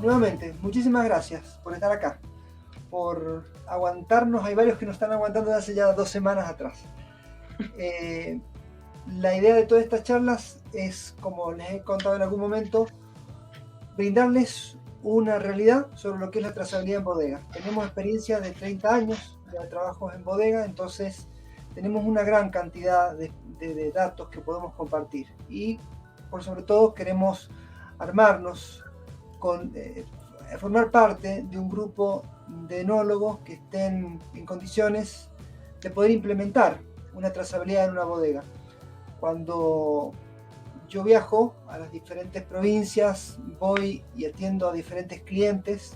nuevamente, muchísimas gracias por estar acá, por aguantarnos. Hay varios que nos están aguantando desde hace ya 2 semanas atrás. La idea de todas estas charlas es, como les he contado en algún momento, brindarles una realidad sobre lo que es la trazabilidad en bodega. Tenemos experiencia de 30 años de trabajos en bodega, entonces tenemos una gran cantidad de datos que podemos compartir y por sobre todo queremos armarnos formar parte de un grupo de enólogos que estén en condiciones de poder implementar una trazabilidad en una bodega. Cuando yo viajo a las diferentes provincias, voy y atiendo a diferentes clientes,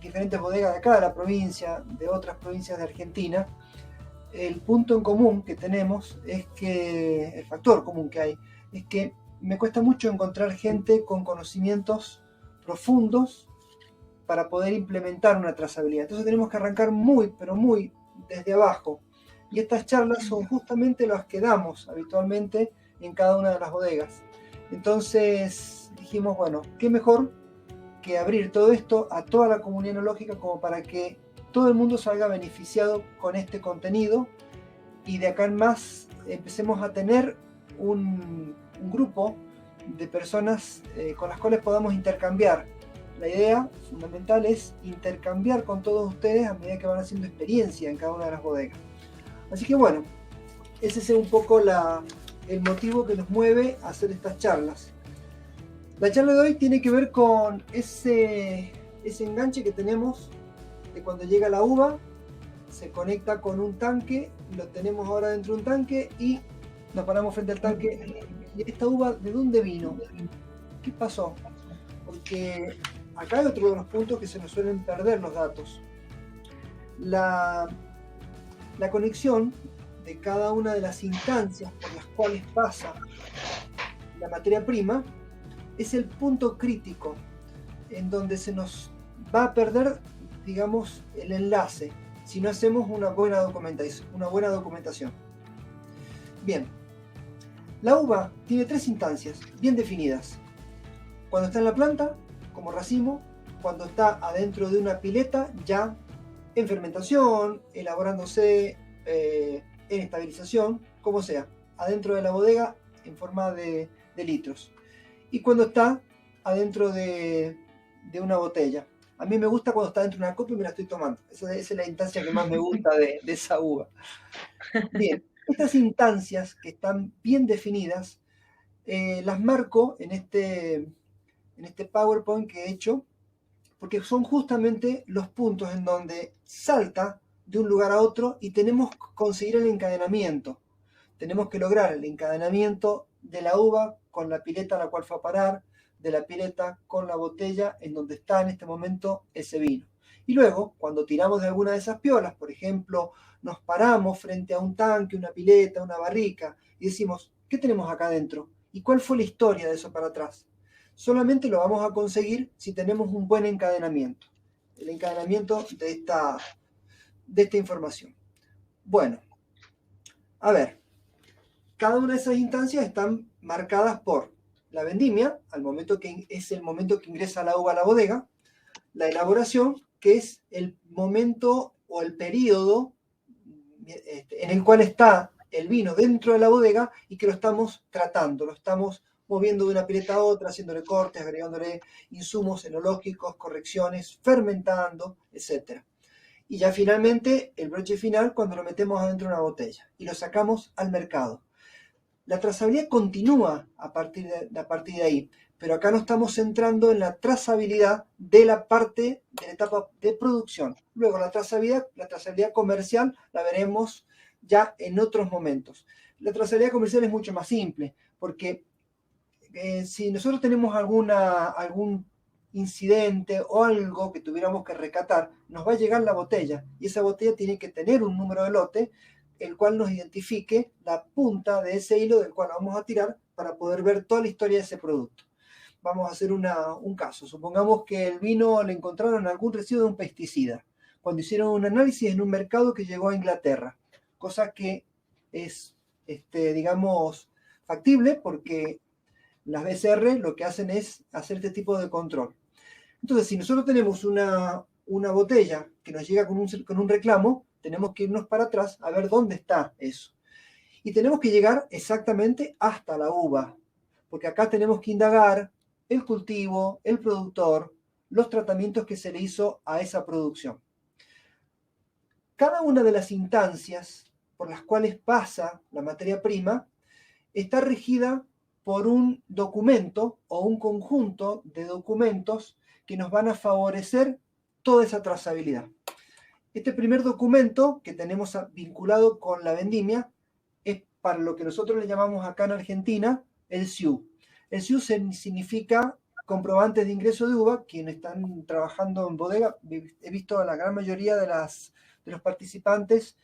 diferentes bodegas de acá de la provincia, de otras provincias de Argentina. El punto en común que tenemos es que, el factor común que hay, es que me cuesta mucho encontrar gente con conocimientos profundos para poder implementar una trazabilidad. Entonces tenemos que arrancar muy, pero muy desde abajo. Y estas charlas son justamente las que damos habitualmente en cada una de las bodegas. Entonces dijimos, bueno, qué mejor que abrir todo esto a toda la comunidad enológica como para que todo el mundo salga beneficiado con este contenido y de acá en más empecemos a tener un grupo de personas con las cuales podamos intercambiar. La idea fundamental es intercambiar con todos ustedes a medida que van haciendo experiencia en cada una de las bodegas. Así que bueno, ese es un poco el motivo que nos mueve a hacer estas charlas. La charla de hoy tiene que ver con ese enganche que tenemos de cuando llega la uva, se conecta con un tanque, lo tenemos ahora dentro de un tanque y nos paramos frente al tanque. ¿Y esta uva de dónde vino? ¿Qué pasó? Porque acá hay otro de los puntos que se nos suelen perder los datos. La conexión de cada una de las instancias por las cuales pasa la materia prima es el punto crítico en donde se nos va a perder, digamos, el enlace si no hacemos una buena documentación. Bien, la uva tiene 3 instancias bien definidas. Cuando está en la planta, como racimo, cuando está adentro de una pileta, ya en fermentación, elaborándose, en estabilización, como sea, adentro de la bodega en forma de litros. Y cuando está adentro de una botella. A mí me gusta cuando está dentro de una copa y me la estoy tomando. Esa es la instancia que más me gusta de esa uva. Bien, estas instancias que están bien definidas, las marco en este PowerPoint que he hecho, porque son justamente los puntos en donde salta de un lugar a otro y tenemos que conseguir el encadenamiento. Tenemos que lograr el encadenamiento de la uva con la pileta a la cual fue a parar, de la pileta con la botella en donde está en este momento ese vino. Y luego, cuando tiramos de alguna de esas piolas, por ejemplo, nos paramos frente a un tanque, una pileta, una barrica, y decimos, ¿qué tenemos acá adentro? ¿Y cuál fue la historia de eso para atrás? Solamente lo vamos a conseguir si tenemos un buen encadenamiento. El encadenamiento de esta información. Bueno, a ver, cada una de esas instancias están marcadas por la vendimia, es el momento que ingresa la uva a la bodega, la elaboración, que es el momento o el periodo en el cual está el vino dentro de la bodega y que lo estamos tratando, lo estamos moviendo de una pileta a otra, haciéndole cortes, agregándole insumos enológicos, correcciones, fermentando, etc. Y ya finalmente el broche final cuando lo metemos adentro de una botella y lo sacamos al mercado. La trazabilidad continúa a partir de ahí, pero acá nos estamos centrando en la trazabilidad de la etapa de producción. Luego la trazabilidad comercial la veremos ya en otros momentos. La trazabilidad comercial es mucho más simple, porque si nosotros tenemos algún incidente o algo que tuviéramos que recatar, nos va a llegar la botella y esa botella tiene que tener un número de lote el cual nos identifique la punta de ese hilo del cual vamos a tirar para poder ver toda la historia de ese producto. Vamos a hacer un caso. Supongamos que el vino le encontraron algún residuo de un pesticida cuando hicieron un análisis en un mercado que llegó a Inglaterra, cosa que es, digamos, factible porque Las BCR lo que hacen es hacer este tipo de control. Entonces, si nosotros tenemos una botella que nos llega con un reclamo, tenemos que irnos para atrás a ver dónde está eso. Y tenemos que llegar exactamente hasta la uva, porque acá tenemos que indagar el cultivo, el productor, los tratamientos que se le hizo a esa producción. Cada una de las instancias por las cuales pasa la materia prima está regida por un documento o un conjunto de documentos que nos van a favorecer toda esa trazabilidad. Este primer documento que tenemos vinculado con la vendimia es para lo que nosotros le llamamos acá en Argentina el SIU. El SIU significa comprobantes de ingreso de uva. Quienes están trabajando en bodega, he visto a la gran mayoría de los participantes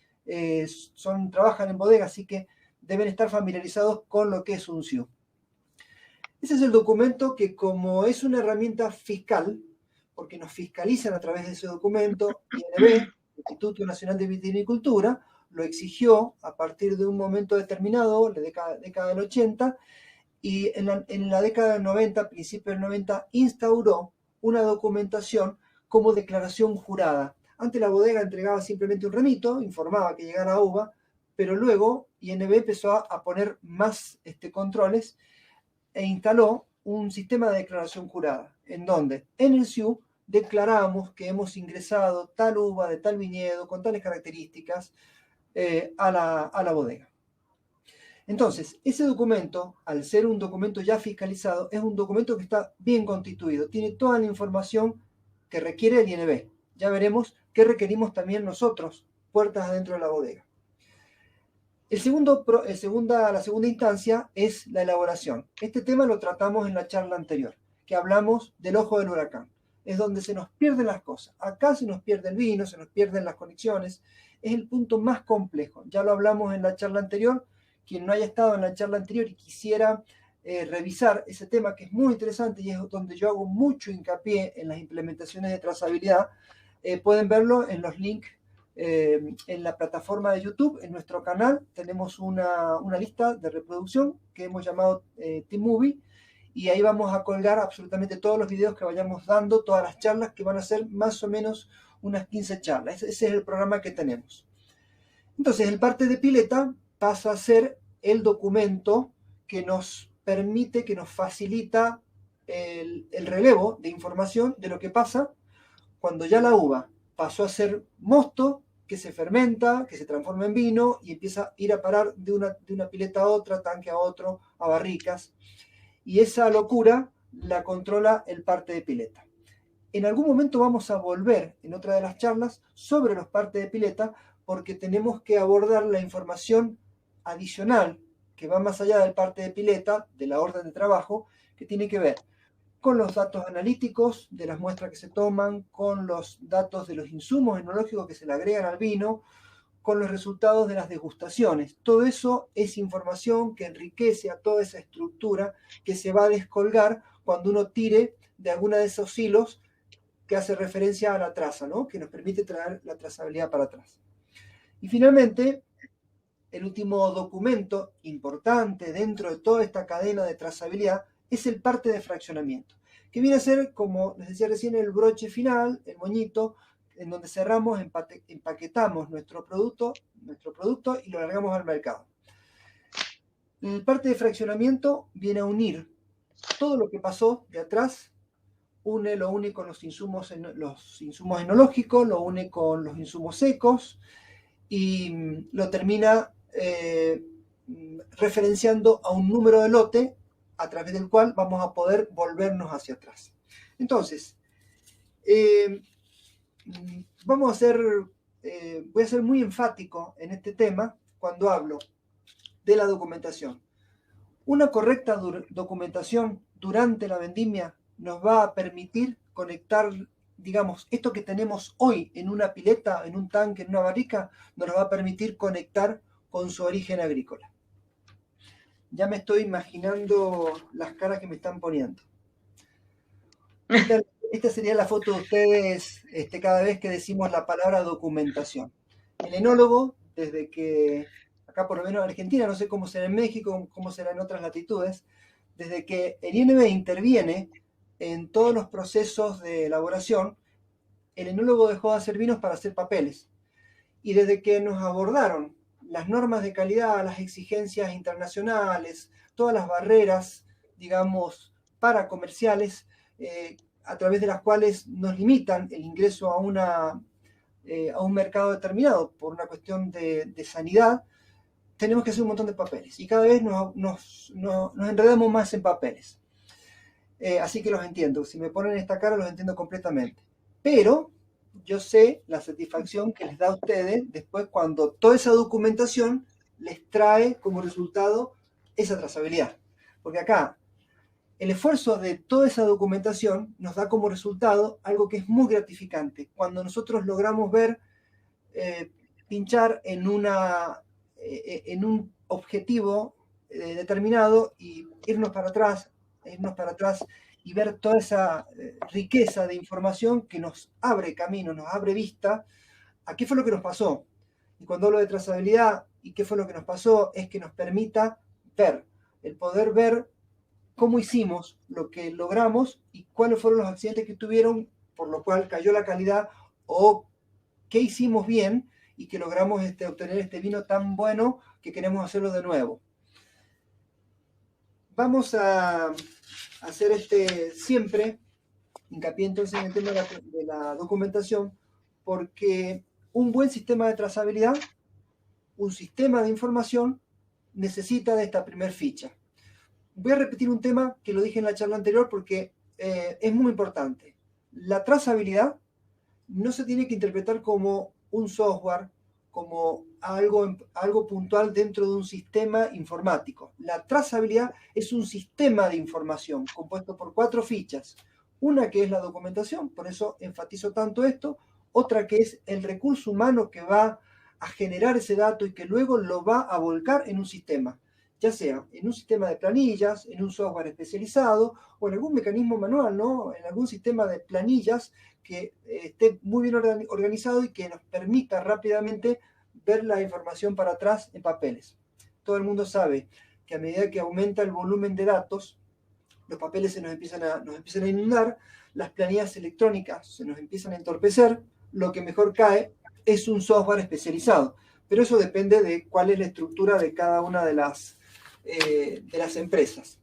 trabajan en bodega, así que deben estar familiarizados con lo que es un SIU. Ese es el documento que, como es una herramienta fiscal, porque nos fiscalizan a través de ese documento, INB, Instituto Nacional de Vitivinicultura, lo exigió a partir de un momento determinado, la década del 80, y en la década del 90, principio del 90, instauró una documentación como declaración jurada. Antes la bodega entregaba simplemente un remito, informaba que llegara a uva, pero luego INB empezó a poner más controles e instaló un sistema de declaración jurada, en donde en el SIU declaramos que hemos ingresado tal uva de tal viñedo con tales características a la bodega. Entonces, ese documento, al ser un documento ya fiscalizado, es un documento que está bien constituido, tiene toda la información que requiere el INB. Ya veremos qué requerimos también nosotros, puertas adentro de la bodega. La segunda instancia es la elaboración. Este tema lo tratamos en la charla anterior, que hablamos del ojo del huracán. Es donde se nos pierden las cosas. Acá se nos pierde el vino, se nos pierden las conexiones. Es el punto más complejo. Ya lo hablamos en la charla anterior. Quien no haya estado en la charla anterior y quisiera revisar ese tema, que es muy interesante y es donde yo hago mucho hincapié en las implementaciones de trazabilidad, pueden verlo en los links en la plataforma de YouTube. En nuestro canal tenemos una lista de reproducción que hemos llamado Team Movie, y ahí vamos a colgar absolutamente todos los videos que vayamos dando, todas las charlas, que van a ser más o menos unas 15 charlas. Ese es el programa que tenemos. Entonces, el parte de pileta pasa a ser el documento que nos permite, que nos facilita el relevo de información de lo que pasa cuando ya la uva pasó a ser mosto, que se fermenta, que se transforma en vino y empieza a ir a parar de una pileta a otra, tanque a otro, a barricas. Y esa locura la controla el parte de pileta. En algún momento vamos a volver en otra de las charlas sobre los partes de pileta, porque tenemos que abordar la información adicional que va más allá del parte de pileta, de la orden de trabajo, que tiene que ver con los datos analíticos de las muestras que se toman, con los datos de los insumos enológicos que se le agregan al vino, con los resultados de las degustaciones. Todo eso es información que enriquece a toda esa estructura que se va a descolgar cuando uno tire de alguna de esos hilos que hace referencia a la traza, ¿no? Que nos permite traer la trazabilidad para atrás. Y finalmente, el último documento importante dentro de toda esta cadena de trazabilidad es el parte de fraccionamiento, que viene a ser, como les decía recién, el broche final, el moñito, en donde cerramos, empaquetamos nuestro producto y lo largamos al mercado. El parte de fraccionamiento viene a unir todo lo que pasó de atrás, lo une con los insumos enológicos, lo une con los insumos secos y lo termina referenciando a un número de lote a través del cual vamos a poder volvernos hacia atrás. Entonces, voy a ser muy enfático en este tema cuando hablo de la documentación. Una correcta documentación durante la vendimia nos va a permitir conectar, digamos, esto que tenemos hoy en una pileta, en un tanque, en una barrica, nos va a permitir conectar con su origen agrícola. Ya me estoy imaginando las caras que me están poniendo. Esta sería la foto de ustedes cada vez que decimos la palabra documentación. El enólogo, desde que, acá por lo menos en Argentina, no sé cómo será en México, cómo será en otras latitudes, desde que el INB interviene en todos los procesos de elaboración, el enólogo dejó de hacer vinos para hacer papeles. Y desde que nos abordaron las normas de calidad, las exigencias internacionales, todas las barreras, digamos, para comerciales, a través de las cuales nos limitan el ingreso a un mercado determinado por una cuestión de sanidad, tenemos que hacer un montón de papeles. Y cada vez nos enredamos más en papeles. Así que los entiendo. Si me ponen esta cara, los entiendo completamente. Pero yo sé la satisfacción que les da a ustedes después cuando toda esa documentación les trae como resultado esa trazabilidad. Porque acá el esfuerzo de toda esa documentación nos da como resultado algo que es muy gratificante. Cuando nosotros logramos ver, pinchar en un objetivo determinado y irnos para atrás y ver toda esa riqueza de información que nos abre camino, nos abre vista a qué fue lo que nos pasó. Y cuando hablo de trazabilidad y qué fue lo que nos pasó, es que nos permita ver, el poder ver cómo hicimos lo que logramos y cuáles fueron los accidentes que tuvieron, por lo cual cayó la calidad, o qué hicimos bien y que logramos obtener este vino tan bueno que queremos hacerlo de nuevo. Vamos a hacer siempre hincapié entonces en el tema de la documentación, porque un buen sistema de trazabilidad, un sistema de información, necesita de esta primer ficha. Voy a repetir un tema que lo dije en la charla anterior porque es muy importante. La trazabilidad no se tiene que interpretar como un software, como algo puntual dentro de un sistema informático. La trazabilidad es un sistema de información compuesto por 4 fichas. Una que es la documentación, por eso enfatizo tanto esto. Otra que es el recurso humano que va a generar ese dato y que luego lo va a volcar en un sistema, ya sea en un sistema de planillas, en un software especializado o en algún mecanismo manual, ¿no? En algún sistema de planillas que esté muy bien organizado y que nos permita rápidamente ver la información para atrás en papeles. Todo el mundo sabe que a medida que aumenta el volumen de datos, los papeles nos empiezan a inundar, las planillas electrónicas se nos empiezan a entorpecer, lo que mejor cae es un software especializado. Pero eso depende de cuál es la estructura de cada una de las empresas.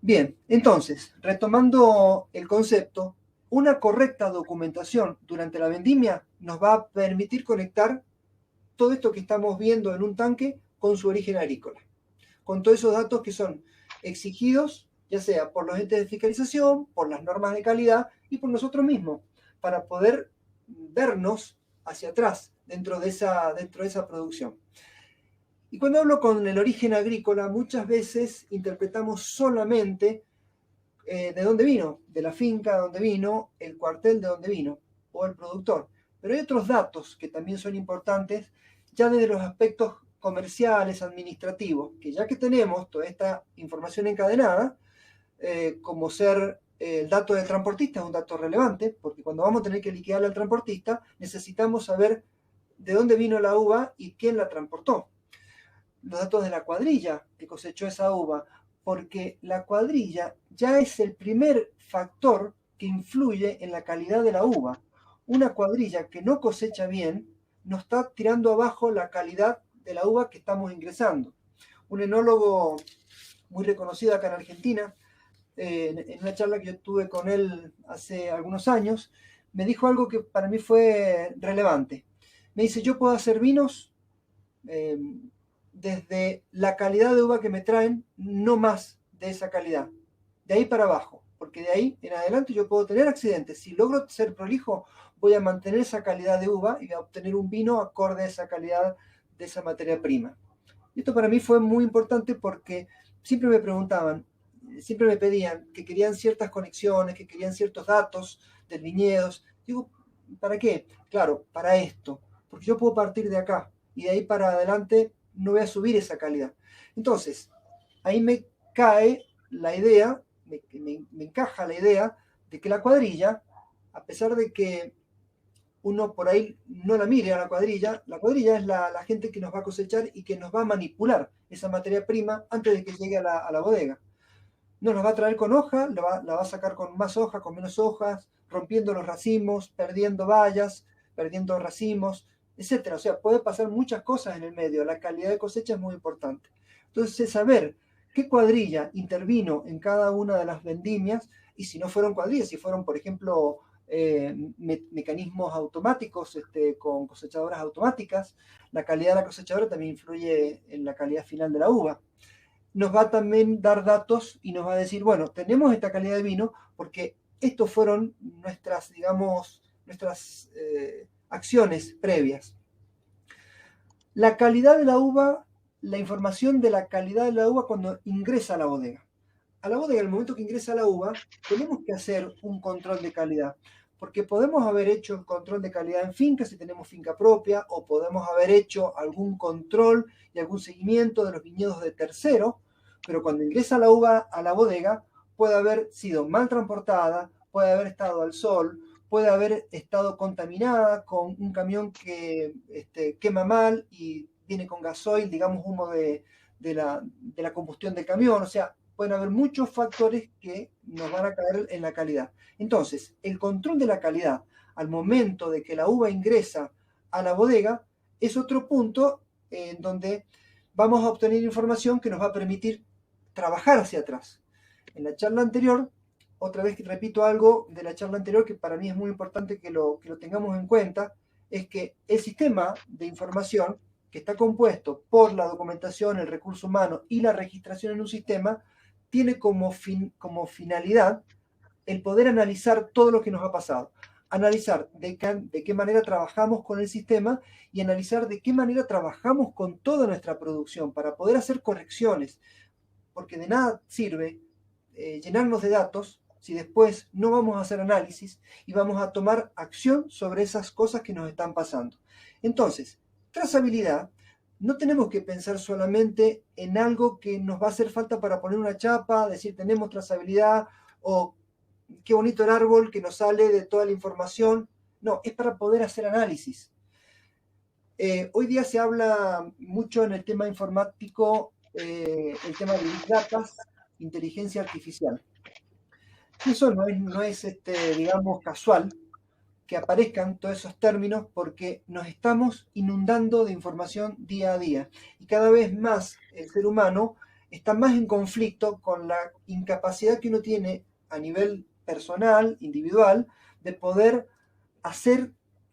Bien, entonces, retomando el concepto, una correcta documentación durante la vendimia nos va a permitir conectar todo esto que estamos viendo en un tanque con su origen agrícola, con todos esos datos que son exigidos, ya sea por los entes de fiscalización, por las normas de calidad y por nosotros mismos, para poder vernos hacia atrás dentro de esa producción. Y cuando hablo con el origen agrícola, muchas veces interpretamos solamente de dónde vino, de la finca de dónde vino, el cuartel de dónde vino, o el productor. Pero hay otros datos que también son importantes, ya desde los aspectos comerciales, administrativos, que ya que tenemos toda esta información encadenada, como ser el dato del transportista, es un dato relevante, porque cuando vamos a tener que liquidarle al transportista, necesitamos saber de dónde vino la uva y quién la transportó. Los datos de la cuadrilla que cosechó esa uva, porque la cuadrilla ya es el primer factor que influye en la calidad de la uva. Una cuadrilla que no cosecha bien nos está tirando abajo la calidad de la uva que estamos ingresando. Un enólogo muy reconocido acá en Argentina, en una charla que yo tuve con él hace algunos años, me dijo algo que para mí fue relevante. Me dice, yo puedo hacer vinos desde la calidad de uva que me traen, no más de esa calidad, de ahí para abajo, porque de ahí en adelante yo puedo tener accidentes. Si logro ser prolijo, voy a mantener esa calidad de uva y voy a obtener un vino acorde a esa calidad de esa materia prima. Y esto para mí fue muy importante porque siempre me preguntaban, siempre me pedían que querían ciertas conexiones, que querían ciertos datos del viñedos. Digo, ¿para qué? Claro, para esto, porque yo puedo partir de acá y de ahí para adelante no voy a subir esa calidad. Entonces, ahí me cae la idea, me encaja la idea de que la cuadrilla, a pesar de que uno por ahí no la mire a la cuadrilla es la gente que nos va a cosechar y que nos va a manipular esa materia prima antes de que llegue a la bodega. nos la va a traer con hoja, la va a sacar con más hoja, con menos hojas, rompiendo los racimos, perdiendo bayas, perdiendo racimos, etcétera. O sea, puede pasar muchas cosas en el medio. La calidad de cosecha es muy importante. Entonces, saber qué cuadrilla intervino en cada una de las vendimias, y si no fueron cuadrillas, si fueron, por ejemplo, mecanismos automáticos con cosechadoras automáticas, la calidad de la cosechadora también influye en la calidad final de la uva. Nos va a también dar datos y nos va a decir, bueno, tenemos esta calidad de vino porque estos fueron nuestras, digamos, nuestras acciones previas. La calidad de la uva, la información de la calidad de la uva cuando ingresa a la bodega. A la bodega, en el momento que ingresa la uva, tenemos que hacer un control de calidad, porque podemos haber hecho el control de calidad en finca si tenemos finca propia, o podemos haber hecho algún control y algún seguimiento de los viñedos de tercero, pero cuando ingresa la uva a la bodega puede haber sido mal transportada, puede haber estado al sol, puede haber estado contaminada con un camión que quema mal y viene con gasoil, digamos humo de la combustión del camión. O sea, pueden haber muchos factores que nos van a caer en la calidad. Entonces, el control de la calidad al momento de que la uva ingresa a la bodega es otro punto en donde vamos a obtener información que nos va a permitir trabajar hacia atrás. En la charla anterior, otra vez repito algo de la charla anterior que para mí es muy importante que lo tengamos en cuenta, es que el sistema de información que está compuesto por la documentación, el recurso humano y la registración en un sistema, tiene como finalidad el poder analizar todo lo que nos ha pasado, analizar de qué manera trabajamos con el sistema y analizar de qué manera trabajamos con toda nuestra producción para poder hacer correcciones, porque de nada sirve llenarnos de datos si después no vamos a hacer análisis y vamos a tomar acción sobre esas cosas que nos están pasando. Entonces, trazabilidad, no tenemos que pensar solamente en algo que nos va a hacer falta para poner una chapa, decir tenemos trazabilidad o qué bonito el árbol que nos sale de toda la información. No, es para poder hacer análisis. Hoy día se habla mucho en el tema informático, el tema de Big Data, inteligencia artificial. Eso no es digamos, casual que aparezcan todos esos términos porque nos estamos inundando de información día a día y cada vez más el ser humano está más en conflicto con la incapacidad que uno tiene a nivel personal, individual, de poder hacer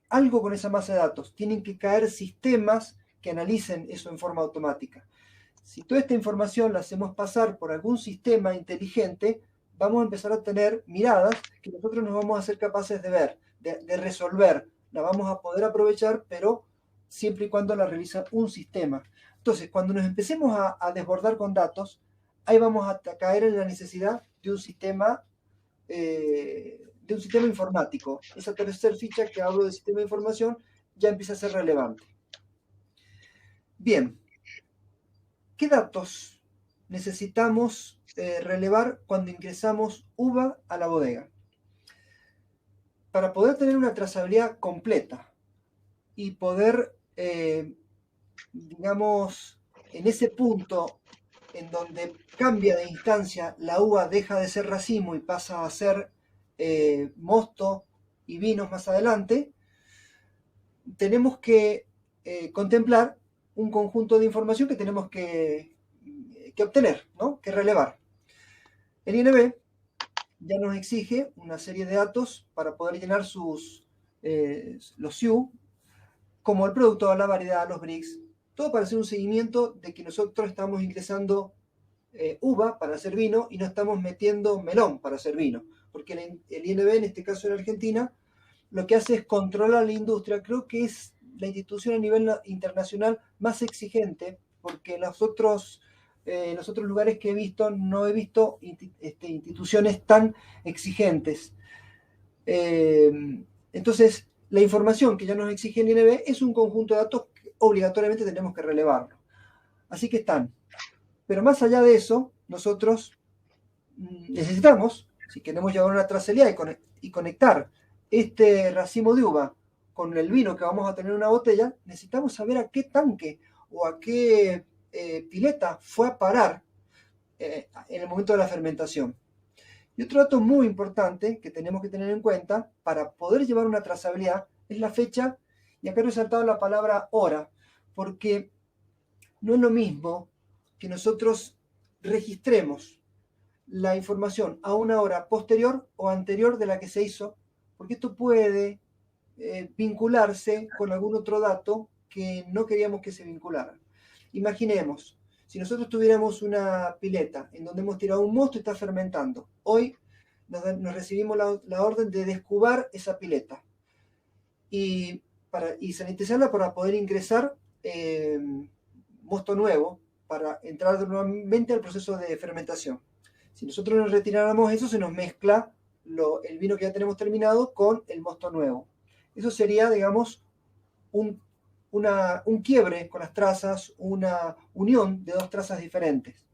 algo con esa masa de datos. Tienen que caer sistemas que analicen eso en forma automática. Si toda esta información la hacemos pasar por algún sistema inteligente, vamos a empezar a tener miradas que nosotros nos vamos a ser capaces de ver, de resolver. La vamos a poder aprovechar, pero siempre y cuando la realiza un sistema. Entonces, cuando nos empecemos a desbordar con datos, ahí vamos a caer en la necesidad de un sistema informático. Esa tercera ficha que hablo de sistema de información ya empieza a ser relevante. Bien, ¿qué datos necesitamos relevar cuando ingresamos uva a la bodega? Para poder tener una trazabilidad completa y poder, digamos, en ese punto en donde cambia de instancia, la uva deja de ser racimo y pasa a ser mosto y vinos más adelante, tenemos que contemplar un conjunto de información que tenemos que obtener, ¿no? Que relevar. El INB ya nos exige una serie de datos para poder llenar los SIU, como el producto, la variedad, los BRICS, todo para hacer un seguimiento de que nosotros estamos ingresando uva para hacer vino y no estamos metiendo melón para hacer vino, porque el INB, en este caso en Argentina, lo que hace es controlar la industria. Creo que es la institución a nivel internacional más exigente, porque en los otros lugares que he visto, no he visto instituciones tan exigentes. Entonces, la información que ya nos exige el INB es un conjunto de datos que obligatoriamente tenemos que relevarlo. Así que están. Pero más allá de eso, nosotros necesitamos, si queremos llevar una trazabilidad y conectar este racimo de uva con el vino que vamos a tener en una botella, necesitamos saber a qué tanque o a qué pileta fue a parar en el momento de la fermentación. Y otro dato muy importante que tenemos que tener en cuenta para poder llevar una trazabilidad es la fecha, y acá he resaltado la palabra hora, porque no es lo mismo que nosotros registremos la información a una hora posterior o anterior de la que se hizo, porque esto puede vincularse con algún otro dato que no queríamos que se vinculara. Imaginemos, si nosotros tuviéramos una pileta en donde hemos tirado un mosto y está fermentando, hoy nos recibimos la orden de descubar esa pileta y sanitizarla para poder ingresar mosto nuevo, para entrar nuevamente al proceso de fermentación. Si nosotros nos retiráramos eso, se nos mezcla el vino que ya tenemos terminado con el mosto nuevo. Eso sería, digamos, un quiebre con las trazas, una unión de dos trazas diferentes.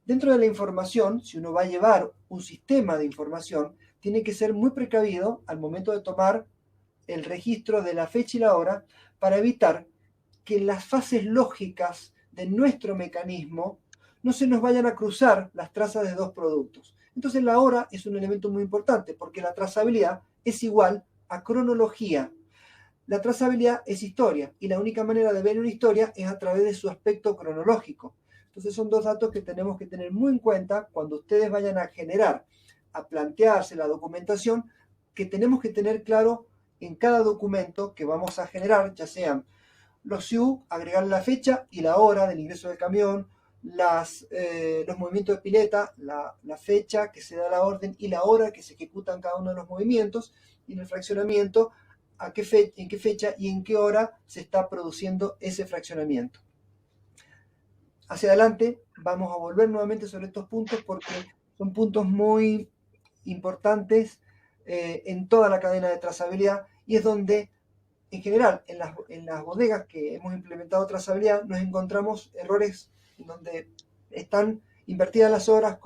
Dentro de la información, si uno va a llevar un sistema de información, tiene que ser muy precavido al momento de tomar el registro de la fecha y la hora para evitar que las fases lógicas de nuestro mecanismo no se nos vayan a cruzar las trazas de dos productos. Entonces la hora es un elemento muy importante porque la trazabilidad es igual a cronología. La trazabilidad es historia y la única manera de ver una historia es a través de su aspecto cronológico. Entonces son dos datos que tenemos que tener muy en cuenta cuando ustedes vayan a generar, a plantearse la documentación, que tenemos que tener claro en cada documento que vamos a generar, ya sean los SIU, agregar la fecha y la hora del ingreso del camión, los movimientos de pileta, la fecha que se da la orden y la hora que se ejecutan cada uno de los movimientos, y en el fraccionamiento, en qué fecha y en qué hora se está produciendo ese fraccionamiento. Hacia adelante vamos a volver nuevamente sobre estos puntos porque son puntos muy importantes en toda la cadena de trazabilidad, y es donde en general en las bodegas que hemos implementado trazabilidad nos encontramos errores en donde están invertidas las horas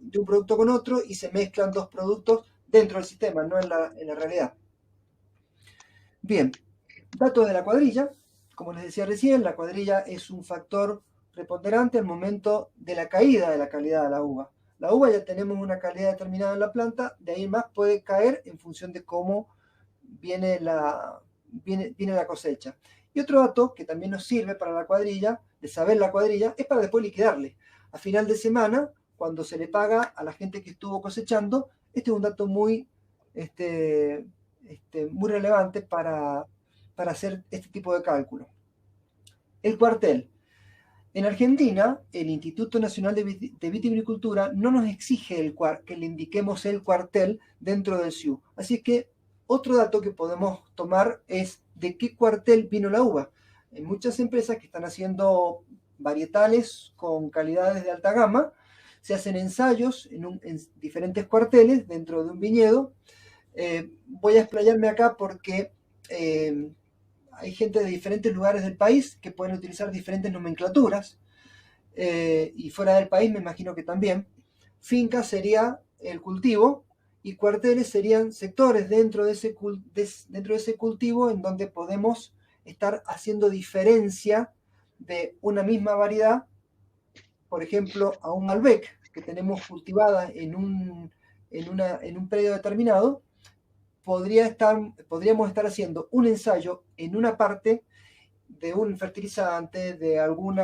de un producto con otro y se mezclan dos productos dentro del sistema, no en la realidad. Bien, datos de la cuadrilla. Como les decía recién, la cuadrilla es un factor preponderante al momento de la caída de la calidad de la uva. La uva ya tenemos una calidad determinada en la planta, de ahí más puede caer en función de cómo viene la cosecha. Y otro dato que también nos sirve para la cuadrilla, de saber la cuadrilla, es para después liquidarle. A final de semana, cuando se le paga a la gente que estuvo cosechando, este es un dato muy relevante para hacer este tipo de cálculo. El cuartel. En Argentina, el Instituto Nacional de Vitivinicultura no nos exige que le indiquemos el cuartel dentro del SIU. Así es que otro dato que podemos tomar es de qué cuartel vino la uva. Hay muchas empresas que están haciendo varietales con calidades de alta gama, se hacen ensayos en diferentes cuarteles dentro de un viñedo. Voy a explayarme acá porque hay gente de diferentes lugares del país que pueden utilizar diferentes nomenclaturas, y fuera del país me imagino que también. Finca sería el cultivo y cuarteles serían sectores dentro de ese cultivo en donde podemos estar haciendo diferencia de una misma variedad, por ejemplo, a un Malbec que tenemos cultivada en un predio determinado. Podríamos estar haciendo un ensayo en una parte de un fertilizante, de algún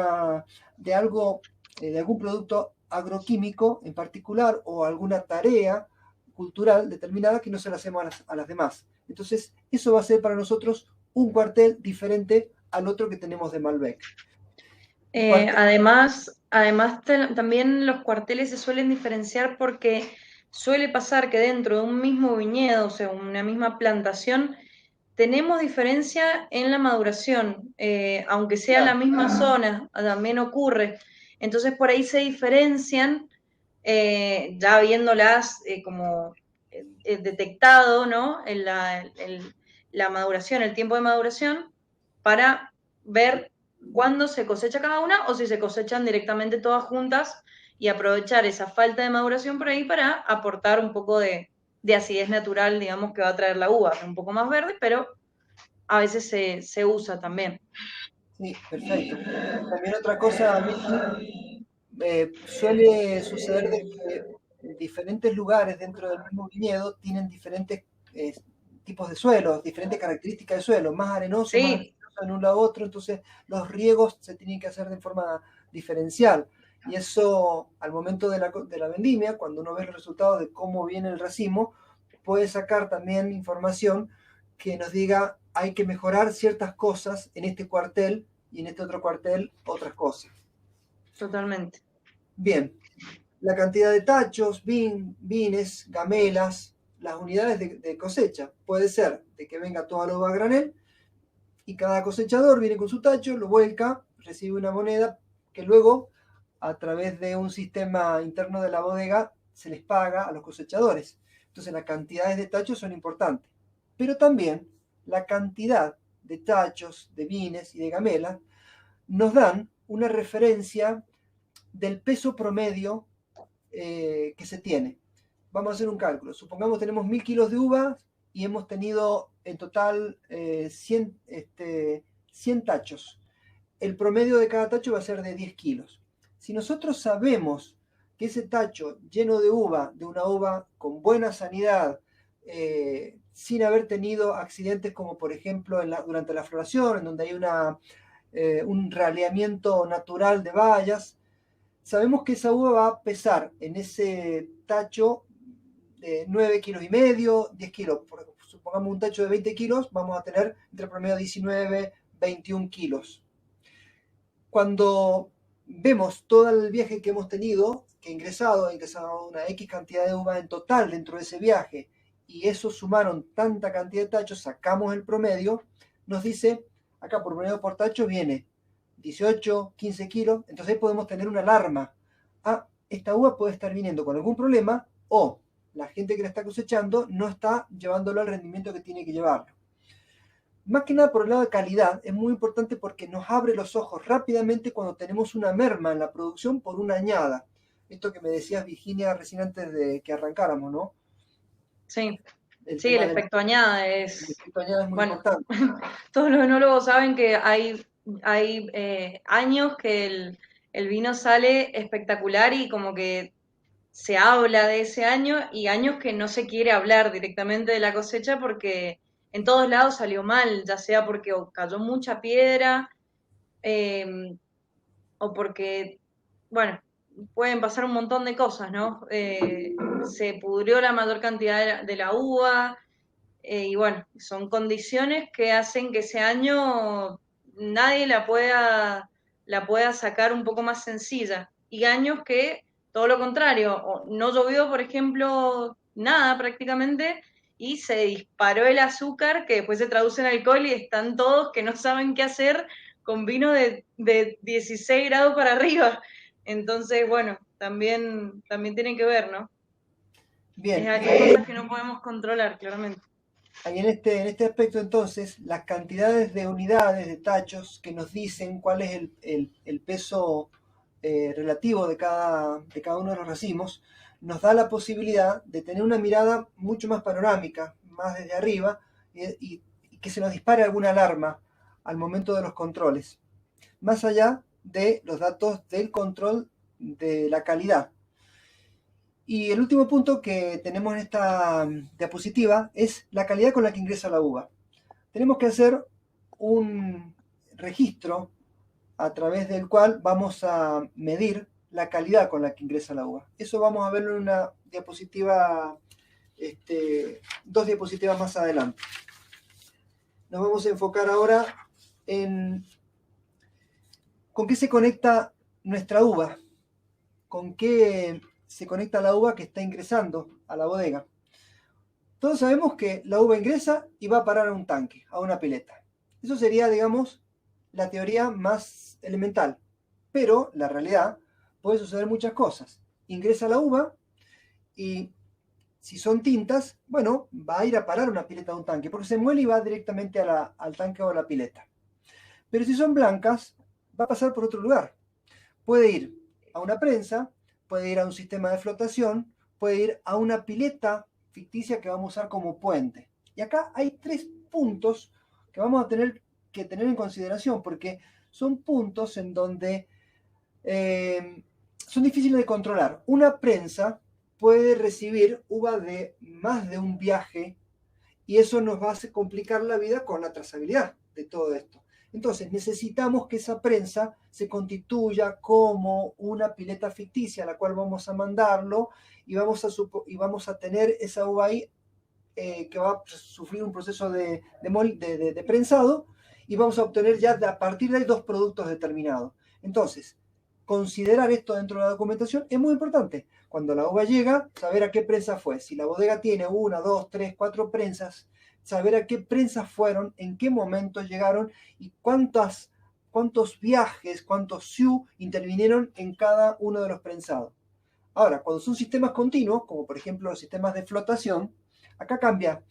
producto agroquímico en particular o alguna tarea cultural determinada que no se la hacemos a las demás. Entonces, eso va a ser para nosotros un cuartel diferente al otro que tenemos de Malbec. Además, también los cuarteles se suelen diferenciar porque suele pasar que dentro de un mismo viñedo, o sea, una misma plantación, tenemos diferencia en la maduración, aunque sea la misma zona, también ocurre. Entonces por ahí se diferencian, ya viéndolas como detectado, ¿no? La maduración, el tiempo de maduración, para ver cuándo se cosecha cada una o si se cosechan directamente todas juntas y aprovechar esa falta de maduración por ahí para aportar un poco de acidez natural, digamos, que va a traer la uva, un poco más verde, pero a veces se usa también. Sí, perfecto. También otra cosa, Miki, Suele suceder de que diferentes lugares dentro del mismo viñedo tienen diferentes eh, tipos de suelos, diferentes características de suelo, más arenoso, más Sí, arcilloso en un lado u otro, entonces los riegos se tienen que hacer de forma diferencial. Y eso, al momento de la vendimia, cuando uno ve los resultados de cómo viene el racimo, puede sacar también información que nos diga hay que mejorar ciertas cosas en este cuartel y en este otro cuartel otras cosas. totalmente. Bien, la cantidad de tachos, vines, gamelas, las unidades de cosecha. Puede ser de que venga toda la uva a granel y cada cosechador viene con su tacho, lo vuelca, recibe una moneda que luego, a través de un sistema interno de la bodega, se les paga a los cosechadores. Entonces las cantidades de tachos son importantes. Pero también la cantidad de tachos, de vines y de gamelas nos dan una referencia del peso promedio que se tiene. Vamos a hacer un cálculo. Supongamos tenemos 1000 kilos de uvas y hemos tenido en total 100 tachos. El promedio de cada tacho va a ser de 10 kilos. Si nosotros sabemos que ese tacho lleno de uva, de una uva con buena sanidad, sin haber tenido accidentes como por ejemplo durante la floración, en donde hay un raleamiento natural de bayas, sabemos que esa uva va a pesar en ese tacho de 9 kilos y medio, 10 kilos. Supongamos un tacho de 20 kilos, vamos a tener entre promedio 19, 21 kilos. Cuando vemos todo el viaje que hemos tenido, que ha ingresado una X cantidad de uva en total dentro de ese viaje, y eso sumaron tanta cantidad de tachos, sacamos el promedio, nos dice, acá por promedio por tacho viene 18, 15 kilos, entonces ahí podemos tener una alarma. Ah, esta uva puede estar viniendo con algún problema o la gente que la está cosechando no está llevándolo al rendimiento que tiene que llevarlo. Más que nada por el lado de calidad, es muy importante porque nos abre los ojos rápidamente cuando tenemos una merma en la producción por una añada. Esto que me decías, Virginia, recién antes de que arrancáramos, ¿no? Sí, El sí, el tema del efecto añada es, efecto añada es muy bueno, importante. todos los enólogos saben que hay años que el vino sale espectacular y como que se habla de ese año y años que no se quiere hablar directamente de la cosecha porque en todos lados salió mal, ya sea porque o cayó mucha piedra eh, o porque, bueno, pueden pasar un montón de cosas, ¿no? Se pudrió la mayor cantidad de la uva y bueno, son condiciones que hacen que ese año nadie la pueda sacar un poco más sencilla. Y años que todo lo contrario, no llovió, por ejemplo, nada prácticamente, y se disparó el azúcar, que después se traduce en alcohol y están todos que no saben qué hacer con vino de 16 grados para arriba. Entonces, bueno, también tiene que ver, ¿no? Bien, Hay cosas que no podemos controlar, claramente. y en este aspecto entonces, las cantidades de unidades, de tachos, que nos dicen cuál es el peso relativo de cada uno de los racimos, nos da la posibilidad de tener una mirada mucho más panorámica, más desde arriba, y que se nos dispare alguna alarma al momento de los controles, más allá de los datos del control de la calidad. Y el último punto que tenemos en esta diapositiva es la calidad con la que ingresa la uva. Tenemos que hacer un registro a través del cual vamos a medir la calidad con la que ingresa la uva. Eso vamos a verlo en una diapositiva, dos diapositivas más adelante. Nos vamos a enfocar ahora en con qué se conecta nuestra uva, con qué se conecta la uva que está ingresando a la bodega. Todos sabemos que la uva ingresa y va a parar a un tanque, a una pileta. Eso sería, digamos, la teoría más elemental. Pero la realidad puede suceder muchas cosas. Ingresa la uva y si son tintas, bueno, va a ir a parar una pileta a un tanque, porque se muele y va directamente al tanque o a la pileta. Pero si son blancas, va a pasar por otro lugar. Puede ir a una prensa, puede ir a un sistema de flotación, puede ir a una pileta ficticia que vamos a usar como puente. Y acá hay 3 puntos que vamos a tener que tener en consideración, porque son puntos en donde son difíciles de controlar. Una prensa puede recibir uva de más de un viaje y eso nos va a complicar la vida con la trazabilidad de todo esto. Entonces necesitamos que esa prensa se constituya como una pileta ficticia a la cual vamos a mandarlo y vamos a tener esa uva ahí que va a sufrir un proceso de prensado y vamos a obtener ya a partir de ahí dos productos determinados. Entonces, considerar esto dentro de la documentación es muy importante. Cuando la uva llega, saber a qué prensa fue. Si la bodega tiene 1, 2, 3, 4 prensas, saber a qué prensas fueron, en qué momento llegaron y cuántos viajes, cuántos SIU intervinieron en cada uno de los prensados. Ahora, cuando son sistemas continuos, como por ejemplo los sistemas de flotación, acá cambia.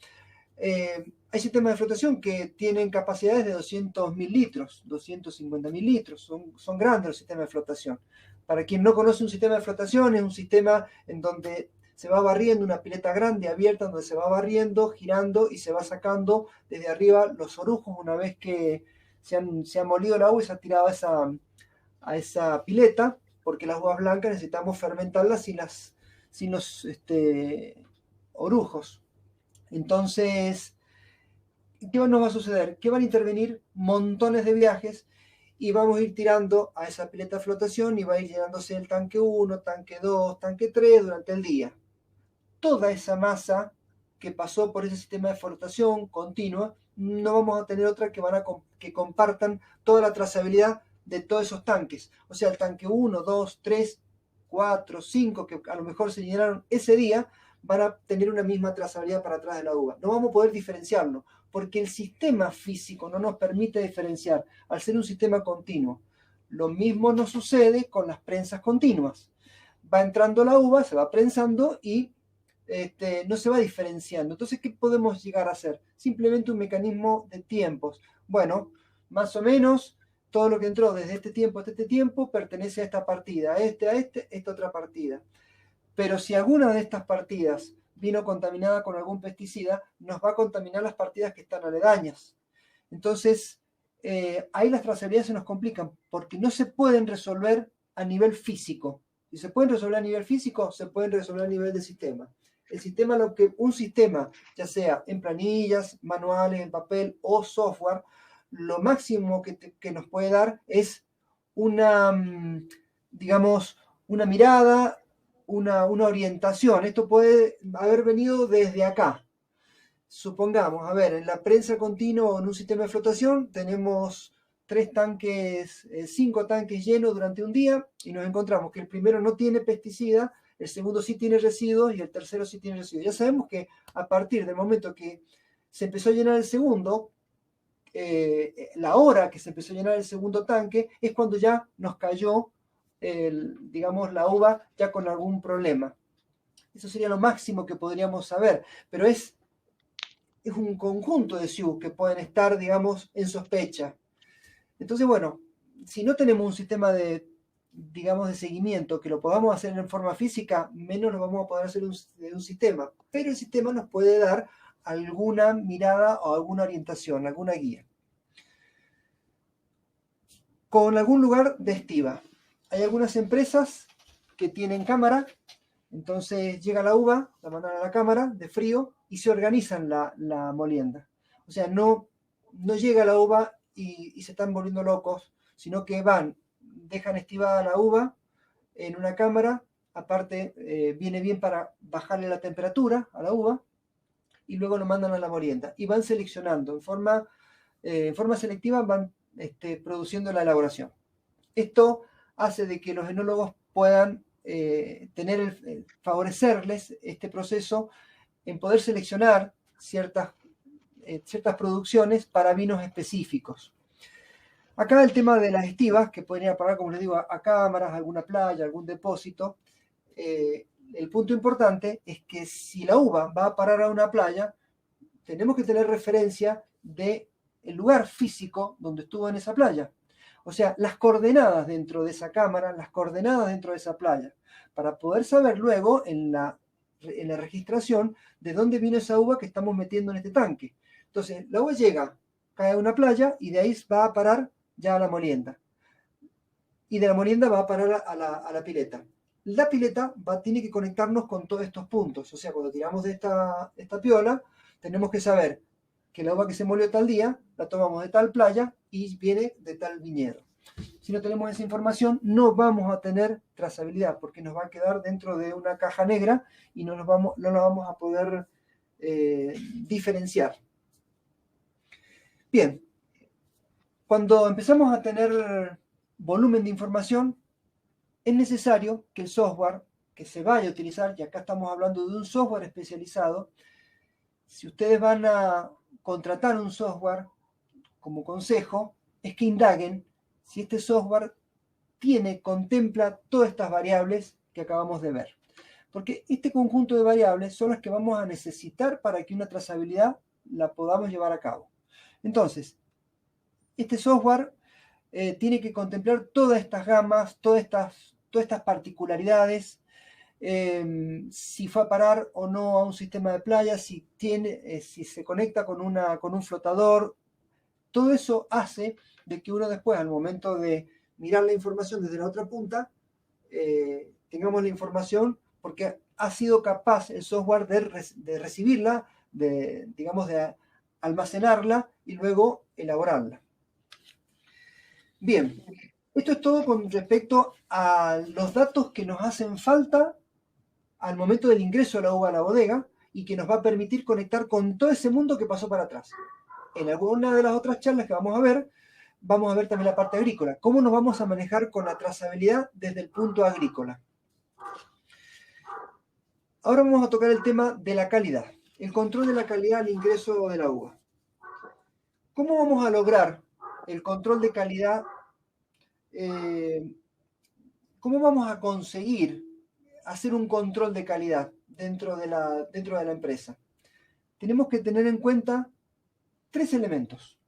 Hay sistemas de flotación que tienen capacidades de 200.000 litros, 250.000 litros, son grandes los sistemas de flotación. Para quien no conoce un sistema de flotación, es un sistema en donde se va barriendo una pileta grande, abierta, donde se va barriendo, girando y se va sacando desde arriba los orujos una vez que se ha molido la uva y se ha tirado a esa pileta, porque las uvas blancas necesitamos fermentarlas sin los orujos. Entonces, ¿qué nos va a suceder? Que van a intervenir montones de viajes y vamos a ir tirando a esa pileta de flotación y va a ir llenándose el tanque 1, tanque 2, tanque 3 durante el día. Toda esa masa que pasó por ese sistema de flotación continua, no vamos a tener otra que compartan toda la trazabilidad de todos esos tanques. O sea, el tanque 1, 2, 3, 4, 5, que a lo mejor se llenaron ese día, van a tener una misma trazabilidad para atrás de la uva. No vamos a poder diferenciarlo, porque el sistema físico no nos permite diferenciar, al ser un sistema continuo. Lo mismo nos sucede con las prensas continuas. Va entrando la uva, se va prensando y no se va diferenciando. Entonces, ¿qué podemos llegar a hacer? Simplemente un mecanismo de tiempos. Bueno, más o menos, todo lo que entró desde este tiempo hasta este tiempo pertenece a esta partida, a esta otra partida. Pero si alguna de estas partidas vino contaminada con algún pesticida, nos va a contaminar las partidas que están aledañas. Entonces, ahí las trazabilidades se nos complican porque no se pueden resolver a nivel físico. Si se pueden resolver a nivel físico, se pueden resolver a nivel de sistema. Un sistema, ya sea en planillas, manuales, en papel o software, lo máximo que nos puede dar es digamos, una mirada, una orientación. Esto puede haber venido desde acá. Supongamos, a ver, en la prensa continua o en un sistema de flotación tenemos 5 tanques llenos durante un día y nos encontramos que el primero no tiene pesticida, el segundo sí tiene residuos y el tercero sí tiene residuos. Ya sabemos que a partir del momento que se empezó a llenar el segundo, la hora que se empezó a llenar el segundo tanque es cuando ya nos cayó digamos, la uva ya con algún problema. Eso sería lo máximo que podríamos saber, pero es un conjunto de SIU que pueden estar, digamos, en sospecha. Entonces, bueno, si no tenemos un sistema digamos, de seguimiento que lo podamos hacer en forma física, menos lo vamos a poder hacer de un sistema. Pero el sistema nos puede dar alguna mirada o alguna orientación, alguna guía. Con algún lugar de estiva. Hay algunas empresas que tienen cámara, entonces llega la uva, la mandan a la cámara de frío y se organizan la molienda. O sea, no llega la uva y se están volviendo locos, sino que dejan estivada la uva en una cámara, aparte viene bien para bajarle la temperatura a la uva, y luego lo mandan a la molienda. Y van seleccionando, en forma selectiva van produciendo la elaboración. Esto hace de que los enólogos puedan favorecerles este proceso en poder seleccionar ciertas producciones para vinos específicos. Acá el tema de las estivas, que pueden ir a parar, como les digo, a cámaras, a alguna playa, algún depósito. El punto importante es que si la uva va a parar a una playa, tenemos que tener referencia del lugar físico donde estuvo en esa playa. O sea, las coordenadas dentro de esa cámara, las coordenadas dentro de esa playa, para poder saber luego en la registración de dónde vino esa uva que estamos metiendo en este tanque. Entonces, la uva llega, cae a una playa y de ahí va a parar ya a la molienda. y de la molienda va a parar a la pileta. La pileta tiene que conectarnos con todos estos puntos. O sea, cuando tiramos de esta piola, tenemos que saber que la uva que se molió tal día, la tomamos de tal playa y viene de tal viñedo. Si no tenemos esa información, no vamos a tener trazabilidad, porque nos va a quedar dentro de una caja negra y no la vamos a poder diferenciar. Bien, cuando empezamos a tener volumen de información, es necesario que el software que se vaya a utilizar, y acá estamos hablando de un software especializado, si ustedes van a contratar un software, como consejo, es que indaguen si este software contempla todas estas variables que acabamos de ver. Porque este conjunto de variables son las que vamos a necesitar para que una trazabilidad la podamos llevar a cabo. Entonces, este software tiene que contemplar todas estas gamas, todas estas particularidades, si fue a parar o no a un sistema de playa, si se conecta con un flotador. Todo eso hace de que uno después, al momento de mirar la información desde la otra punta, tengamos la información porque ha sido capaz el software de recibirla, de almacenarla y luego elaborarla. Bien, esto es todo con respecto a los datos que nos hacen falta al momento del ingreso de la uva a la bodega y que nos va a permitir conectar con todo ese mundo que pasó para atrás. En alguna de las otras charlas que vamos a ver también la parte agrícola. ¿Cómo nos vamos a manejar con la trazabilidad desde el punto agrícola? Ahora vamos a tocar el tema de la calidad, el control de la calidad al ingreso de la uva. ¿Cómo vamos a lograr el control de calidad? ¿Cómo vamos a conseguir hacer un control de calidad dentro de la empresa? Tenemos que tener en cuenta 3 elementos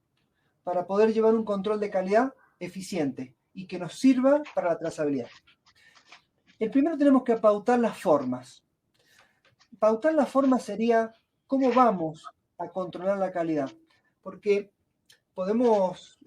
para poder llevar un control de calidad eficiente y que nos sirva para la trazabilidad. El primero, tenemos que pautar las formas. Pautar las formas sería cómo vamos a controlar la calidad, porque podemos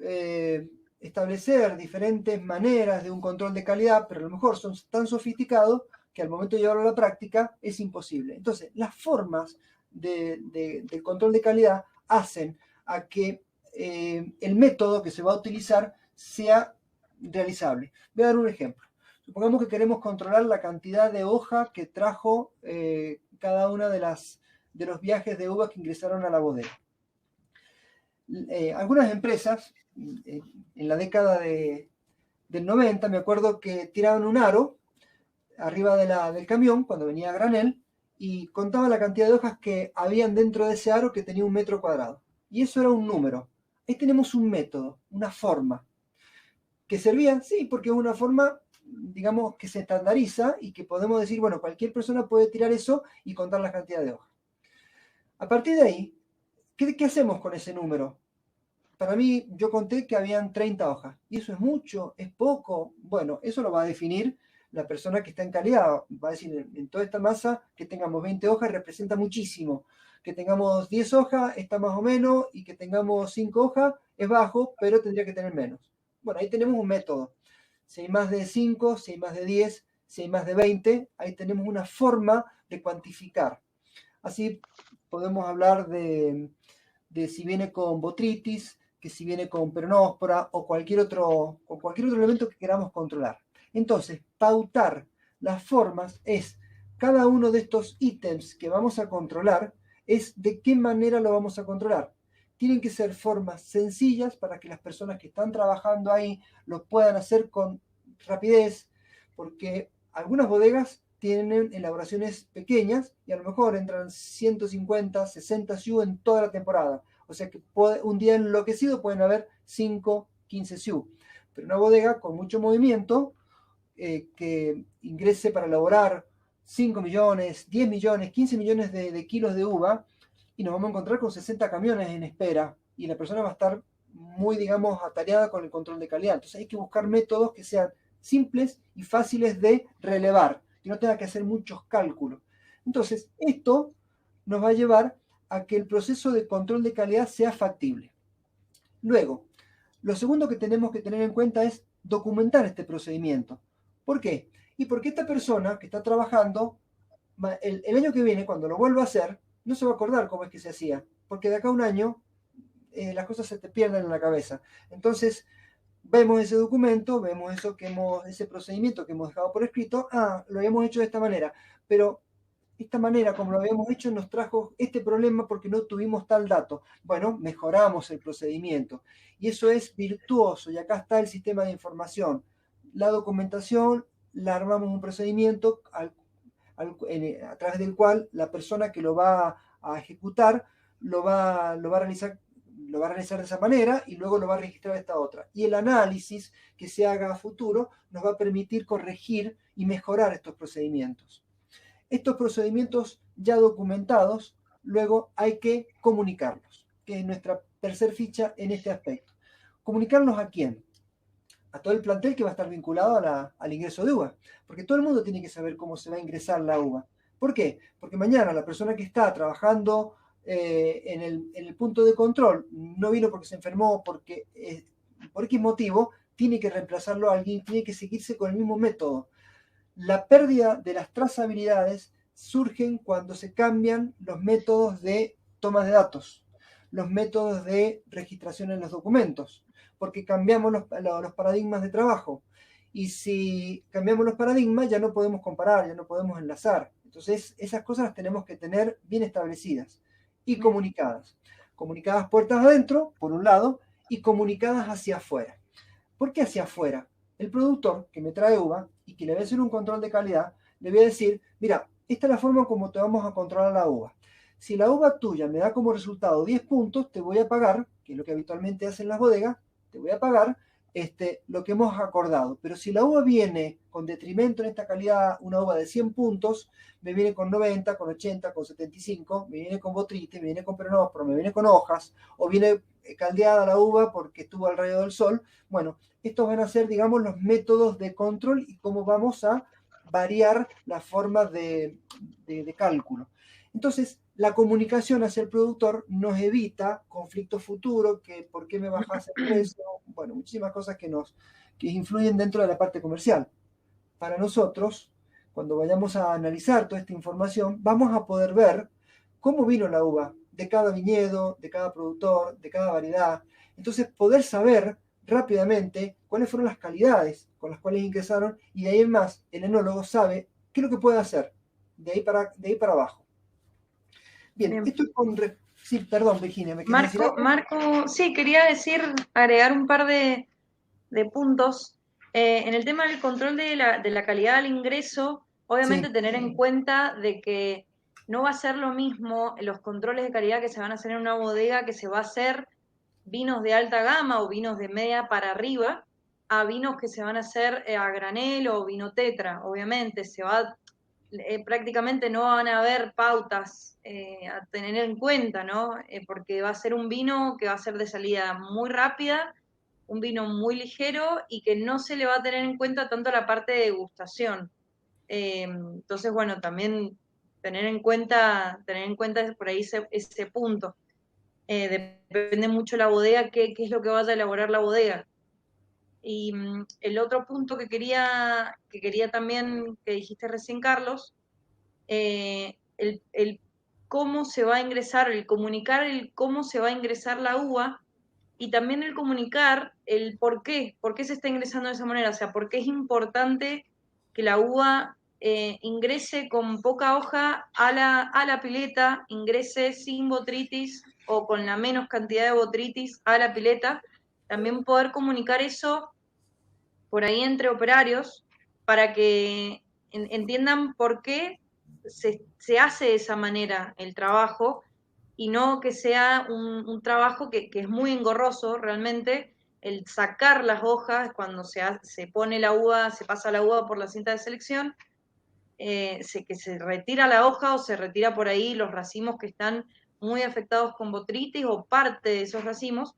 establecer diferentes maneras de un control de calidad, pero a lo mejor son tan sofisticados que al momento de llevarlo a la práctica es imposible. Entonces, las formas del control de calidad hacen a que el método que se va a utilizar sea realizable. Voy a dar un ejemplo. Supongamos que queremos controlar la cantidad de hoja que trajo cada una de los viajes de uvas que ingresaron a la bodega. Algunas empresas, en la década del 90, me acuerdo que tiraban un aro arriba del camión cuando venía a granel y contaban la cantidad de hojas que habían dentro de ese aro que tenía 1 metro cuadrado. Y eso era un número. Ahí tenemos un método, una forma. ¿Que servía? Sí, porque es una forma, digamos, que se estandariza y que podemos decir, bueno, cualquier persona puede tirar eso y contar la cantidad de hojas. A partir de ahí, ¿qué hacemos con ese número? Para mí, yo conté que habían 30 hojas. ¿Y eso es mucho? ¿Es poco? Bueno, eso lo va a definir la persona que está en calidad. Va a decir, en toda esta masa, que tengamos 20 hojas representa muchísimo. Que tengamos 10 hojas está más o menos, y que tengamos 5 hojas es bajo, pero tendría que tener menos. Bueno, ahí tenemos un método. Si hay más de 5, si hay más de 10, si hay más de 20, ahí tenemos una forma de cuantificar. Así podemos hablar de si viene con botrytis, que si viene con peronóspora o cualquier otro elemento que queramos controlar. Entonces, pautar las formas es cada uno de estos ítems que vamos a controlar, es de qué manera lo vamos a controlar. Tienen que ser formas sencillas para que las personas que están trabajando ahí lo puedan hacer con rapidez, porque algunas bodegas tienen elaboraciones pequeñas y a lo mejor entran 150, 60 SIU en toda la temporada. O sea que un día enloquecido pueden haber 5, 15 SIU. Pero una bodega con mucho movimiento, que ingrese para elaborar 5 millones, 10 millones, 15 millones de kilos de uva, y nos vamos a encontrar con 60 camiones en espera, y la persona va a estar muy, digamos, atareada con el control de calidad. Entonces hay que buscar métodos que sean simples y fáciles de relevar, que no tenga que hacer muchos cálculos. Entonces, esto nos va a llevar a que el proceso de control de calidad sea factible. Luego, lo segundo que tenemos que tener en cuenta es documentar este procedimiento. ¿Por qué? Y porque esta persona que está trabajando, el año que viene, cuando lo vuelva a hacer, no se va a acordar cómo es que se hacía, porque de acá a un año las cosas se te pierden en la cabeza. Entonces, vemos ese documento, vemos ese procedimiento que hemos dejado por escrito, lo habíamos hecho de esta manera, pero esta manera como lo habíamos hecho nos trajo este problema porque no tuvimos tal dato. Bueno, mejoramos el procedimiento y eso es virtuoso y acá está el sistema de información. La documentación, la armamos un procedimiento a través del cual la persona que lo va a ejecutar lo va a realizar de esa manera y luego lo va a registrar de esta otra. Y el análisis que se haga a futuro nos va a permitir corregir y mejorar estos procedimientos. Estos procedimientos ya documentados, luego hay que comunicarlos, que es nuestra tercer ficha en este aspecto. ¿Comunicarlos a quién? A todo el plantel que va a estar vinculado al ingreso de uva, porque todo el mundo tiene que saber cómo se va a ingresar la uva. ¿Por qué? Porque mañana la persona que está trabajando en el punto de control no vino porque se enfermó, porque por X motivo, tiene que reemplazarlo a alguien, tiene que seguirse con el mismo método. La pérdida de las trazabilidades surgen cuando se cambian los métodos de toma de datos, los métodos de registración en los documentos, porque cambiamos los paradigmas de trabajo. Y si cambiamos los paradigmas, ya no podemos comparar, ya no podemos enlazar. Entonces, esas cosas las tenemos que tener bien establecidas y comunicadas. Comunicadas puertas adentro, por un lado, y comunicadas hacia afuera. ¿Por qué hacia afuera? El productor que me trae uva y que le voy a hacer un control de calidad, le voy a decir, mira, esta es la forma como te vamos a controlar la uva. Si la uva tuya me da como resultado 10 puntos, te voy a pagar, que es lo que habitualmente hacen las bodegas, te voy a pagar lo que hemos acordado. Pero si la uva viene con detrimento en esta calidad, una uva de 100 puntos, me viene con 90, con 80, con 75, me viene con botrytis, me viene con peronosporo, me viene con hojas, o viene caldeada la uva porque estuvo al rayo del sol. Bueno, estos van a ser, digamos, los métodos de control y cómo vamos a variar las formas de cálculo. Entonces, la comunicación hacia el productor nos evita conflictos futuros, que por qué me bajas el precio, bueno, muchísimas cosas que influyen dentro de la parte comercial. Para nosotros, cuando vayamos a analizar toda esta información, vamos a poder ver cómo vino la uva de cada viñedo, de cada productor, de cada variedad. Entonces, poder saber rápidamente cuáles fueron las calidades con las cuales ingresaron y de ahí en más, el enólogo sabe qué es lo que puede hacer de ahí para abajo. Bien, esto es con... Sí, perdón, Virginia, ¿me querías decir algo? Marco, sí, quería agregar un par de puntos. En el tema del control de la calidad del ingreso, obviamente Sí, tener en cuenta de que no va a ser lo mismo los controles de calidad que se van a hacer en una bodega que se va a hacer vinos de alta gama o vinos de media para arriba a vinos que se van a hacer a granel o vino tetra. Obviamente prácticamente no van a haber pautas a tener en cuenta, ¿no? Porque va a ser un vino que va a ser de salida muy rápida, un vino muy ligero y que no se le va a tener en cuenta tanto la parte de degustación. Entonces, bueno, también tener en cuenta por ahí ese punto. Depende mucho la bodega, qué es lo que vaya a elaborar la bodega. Y el otro punto que quería también, que dijiste recién, Carlos, el cómo se va a ingresar, el comunicar el cómo se va a ingresar la uva y también el comunicar el por qué se está ingresando de esa manera, o sea, por qué es importante que la uva ingrese con poca hoja a la pileta, ingrese sin botrytis o con la menos cantidad de botrytis a la pileta, también poder comunicar eso por ahí entre operarios para que entiendan por qué se hace de esa manera el trabajo y no que sea un trabajo que es muy engorroso realmente, el sacar las hojas cuando se pone la uva, se pasa la uva por la cinta de selección, que se retira la hoja o se retira por ahí los racimos que están muy afectados con botrytis o parte de esos racimos,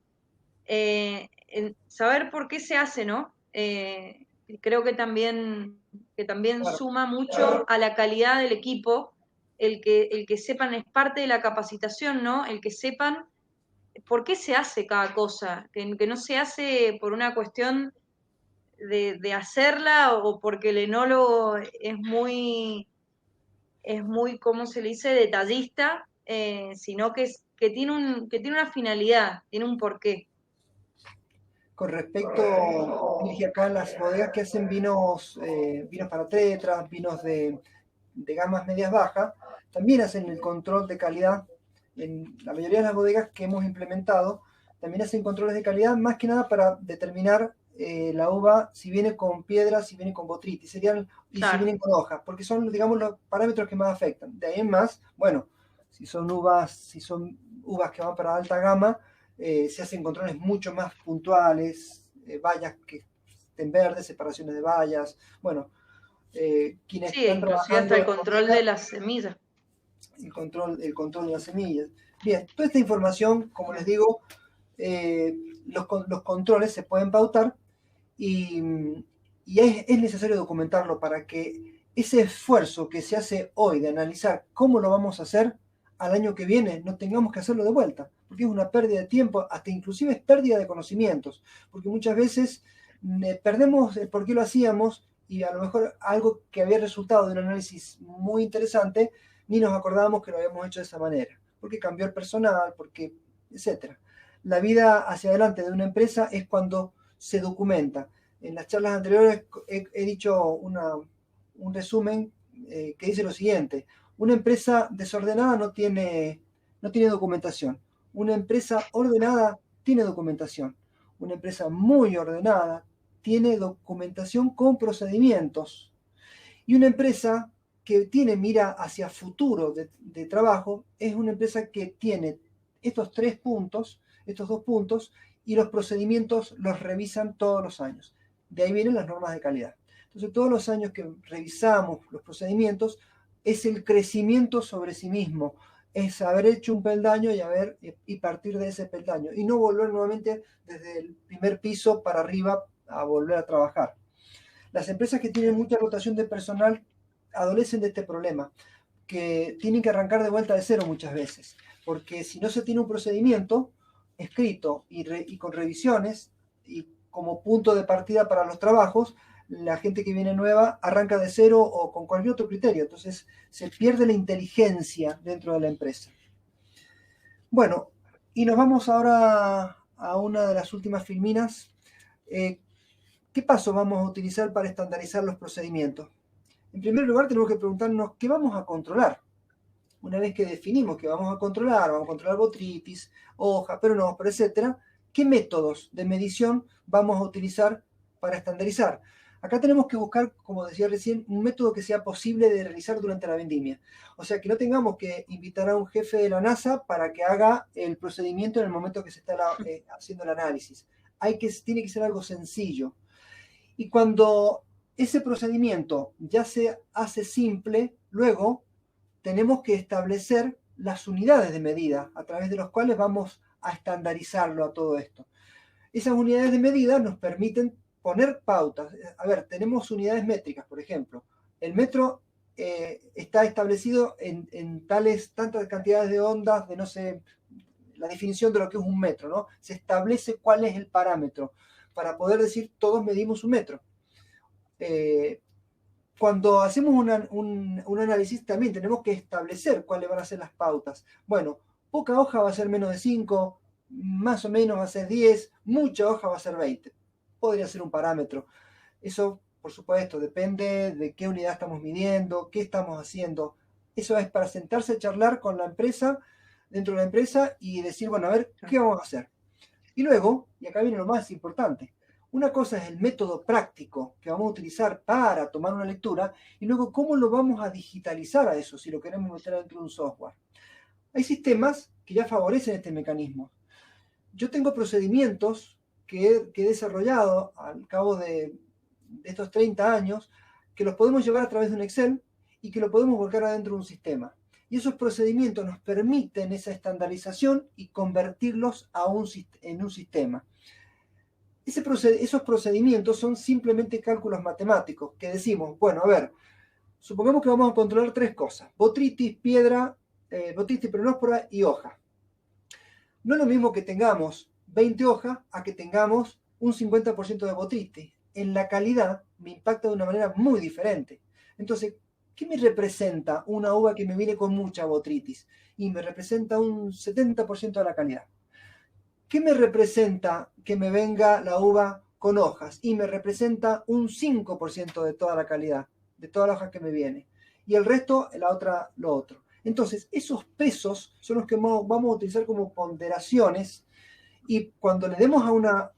saber por qué se hace, ¿no? Creo que también claro. suma mucho a la calidad del equipo, el que sepan, es parte de la capacitación, ¿no? El que sepan por qué se hace cada cosa, que no se hace por una cuestión de hacerla o porque el enólogo es muy, ¿cómo se le dice?, detallista, sino que que tiene una finalidad, tiene un porqué. Con respecto, Virgi, acá las bodegas que hacen vinos, vinos para tetras, vinos de gamas medias bajas, también hacen el control de calidad. En la mayoría de las bodegas que hemos implementado, también hacen controles de calidad, más que nada para determinar la uva si viene con piedras, si viene con botrytis, y si Claro, vienen con hojas, porque son, digamos, los parámetros que más afectan. De ahí en más, bueno, si son uvas que van para alta gama, se hacen controles mucho más puntuales, vallas que estén verdes, separaciones de vallas. Bueno, quienes sí, están inclusive hasta trabajando el en control bodega, de las semillas. el control de las semillas. Bien, toda esta información, como les digo, los controles se pueden pautar y, y es necesario documentarlo para que ese esfuerzo que se hace hoy de analizar cómo lo vamos a hacer al año que viene, no tengamos que hacerlo de vuelta, porque es una pérdida de tiempo, hasta inclusive es pérdida de conocimientos, porque muchas veces perdemos el por qué lo hacíamos y a lo mejor algo que había resultado de un análisis muy interesante, ni nos acordábamos que lo habíamos hecho de esa manera, porque cambió el personal, porque, etcétera. La vida hacia adelante de una empresa es cuando se documenta. En las charlas anteriores he dicho un resumen que dice lo siguiente: una empresa desordenada no tiene documentación. Una empresa ordenada tiene documentación. Una empresa muy ordenada tiene documentación con procedimientos. Y una empresa que tiene mira hacia futuro de trabajo es una empresa que tiene estos 3 puntos, estos 2 puntos, y los procedimientos los revisan todos los años. De ahí vienen las normas de calidad. Entonces, todos los años que revisamos los procedimientos es el crecimiento sobre sí mismo, es haber hecho un peldaño y partir de ese peldaño y no volver nuevamente desde el primer piso para arriba a volver a trabajar. Las empresas que tienen mucha rotación de personal adolecen de este problema, que tienen que arrancar de vuelta de cero muchas veces, porque si no se tiene un procedimiento escrito y con revisiones y como punto de partida para los trabajos, la gente que viene nueva arranca de cero o con cualquier otro criterio, entonces se pierde la inteligencia dentro de la empresa. Bueno, y nos vamos ahora a una de las últimas filminas. ¿Qué paso vamos a utilizar para estandarizar los procedimientos? En primer lugar, tenemos que preguntarnos qué vamos a controlar. Una vez que definimos que vamos a controlar botrytis, hoja, pero etcétera, ¿qué métodos de medición vamos a utilizar para estandarizar? Acá tenemos que buscar, como decía recién, un método que sea posible de realizar durante la vendimia. O sea, que no tengamos que invitar a un jefe de la NASA para que haga el procedimiento en el momento que se está haciendo el análisis. Tiene que ser algo sencillo. Y cuando ese procedimiento ya se hace simple, luego tenemos que establecer las unidades de medida a través de las cuales vamos a estandarizarlo a todo esto. Esas unidades de medida nos permiten poner pautas. A ver, tenemos unidades métricas, por ejemplo. El metro está establecido en tantas cantidades de ondas, de no sé, la definición de lo que es un metro, ¿no? Se establece cuál es el parámetro para poder decir todos medimos un metro. Cuando hacemos un análisis también tenemos que establecer cuáles van a ser las pautas. Bueno, poca hoja va a ser menos de 5, más o menos va a ser 10, mucha hoja va a ser 20. Podría ser un parámetro. Eso, por supuesto, depende de qué unidad estamos midiendo, qué estamos haciendo. Eso es para sentarse a charlar con la empresa, dentro de la empresa, y decir, bueno, a ver, ¿qué vamos a hacer? Y luego, y acá viene lo más importante, una cosa es el método práctico que vamos a utilizar para tomar una lectura y luego cómo lo vamos a digitalizar a eso si lo queremos meter dentro de un software. Hay sistemas que ya favorecen este mecanismo. Yo tengo procedimientos que he desarrollado al cabo de estos 30 años que los podemos llevar a través de un Excel y que lo podemos volcar adentro de un sistema. Y esos procedimientos nos permiten esa estandarización y convertirlos en un sistema. Esos procedimientos son simplemente cálculos matemáticos que decimos, bueno, a ver, supongamos que vamos a controlar 3 cosas: botrytis, piedra, botrytis peronospora y hoja. No es lo mismo que tengamos 20 hojas a que tengamos un 50% de botrytis. en la calidad me impacta de una manera muy diferente. Entonces, ¿qué me representa una uva que me viene con mucha botrytis? Y me representa un 70% de la calidad. ¿Qué me representa que me venga la uva con hojas? Y me representa un 5% de toda la calidad, de todas las hojas que me viene. Y el resto, la otra, lo otro. Entonces, esos pesos son los que vamos a utilizar como ponderaciones, y cuando le demos a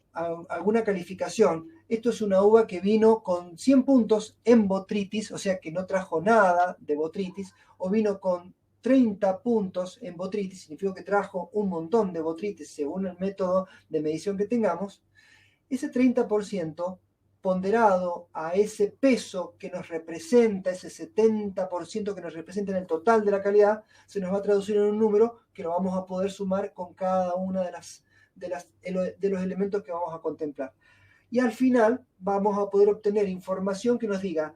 alguna calificación, esto es una uva que vino con 100 puntos en botrytis, o sea que no trajo nada de botrytis, o vino con 30 puntos en botrytis, significa que trajo un montón de botrytis según el método de medición que tengamos. Ese 30% ponderado a ese peso que nos representa, ese 70% que nos representa en el total de la calidad, se nos va a traducir en un número que lo vamos a poder sumar con cada una de los elementos que vamos a contemplar. Y al final vamos a poder obtener información que nos diga: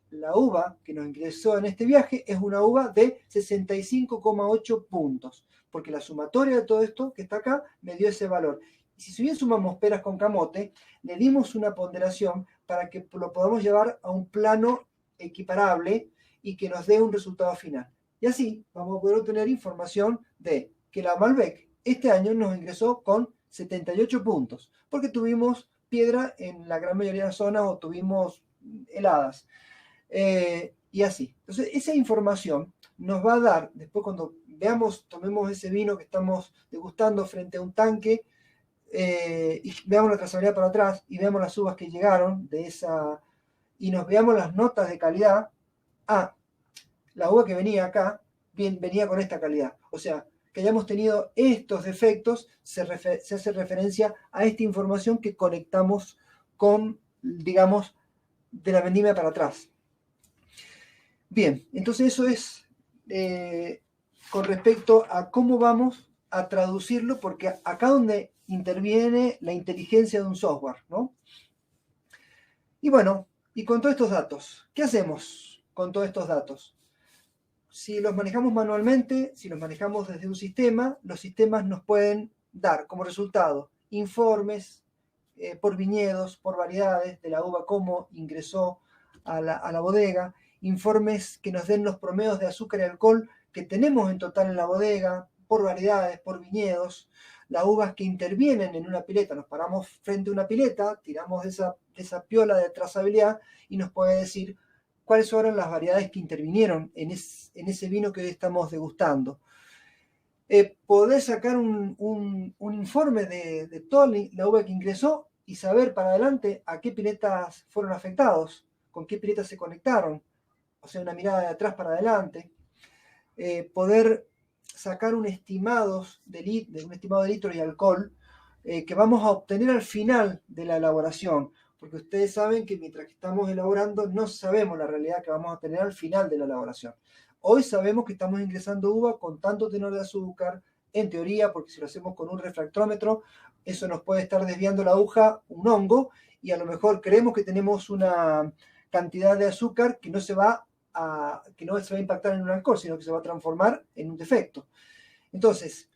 la uva que nos ingresó en este viaje es una uva de 65,8 puntos, porque la sumatoria de todo esto que está acá me dio ese valor. Y si bien sumamos peras con camote, le dimos una ponderación para que lo podamos llevar a un plano equiparable y que nos dé un resultado final. Y así vamos a poder obtener información de que la Malbec este año nos ingresó con 78 puntos, porque tuvimos piedra en la gran mayoría de las zonas o tuvimos heladas. Y así. Entonces, esa información nos va a dar, después cuando tomemos ese vino que estamos degustando frente a un tanque, y veamos la trazabilidad para atrás y veamos las uvas que llegaron de esa, y nos veamos las notas de calidad. La uva que venía acá venía con esta calidad. O sea, que hayamos tenido estos defectos se hace referencia a esta información que conectamos con, digamos, de la vendimia para atrás. Bien, entonces eso es con respecto a cómo vamos a traducirlo, porque acá donde interviene la inteligencia de un software, ¿no? Y bueno, y con todos estos datos, ¿qué hacemos con todos estos datos? Si los manejamos manualmente, si los manejamos desde un sistema, los sistemas nos pueden dar como resultado informes por viñedos, por variedades de la uva, cómo ingresó a la bodega, informes que nos den los promedios de azúcar y alcohol que tenemos en total en la bodega, por variedades, por viñedos, las uvas que intervienen en una pileta. Nos paramos frente a una pileta, tiramos de esa piola de trazabilidad y nos puede decir cuáles fueron las variedades que intervinieron en ese vino que hoy estamos degustando. Poder sacar un informe de toda la uva que ingresó y saber para adelante a qué piletas fueron afectados, con qué piletas se conectaron, o sea, una mirada de atrás para adelante. Poder sacar un estimado de litros y alcohol que vamos a obtener al final de la elaboración, porque ustedes saben que mientras que estamos elaborando no sabemos la realidad que vamos a tener al final de la elaboración. Hoy sabemos que estamos ingresando uva con tanto tenor de azúcar, en teoría, porque si lo hacemos con un refractómetro, eso nos puede estar desviando la aguja un hongo, y a lo mejor creemos que tenemos una cantidad de azúcar que no se va a impactar en un alcohol, sino que se va a transformar en un defecto. Entonces,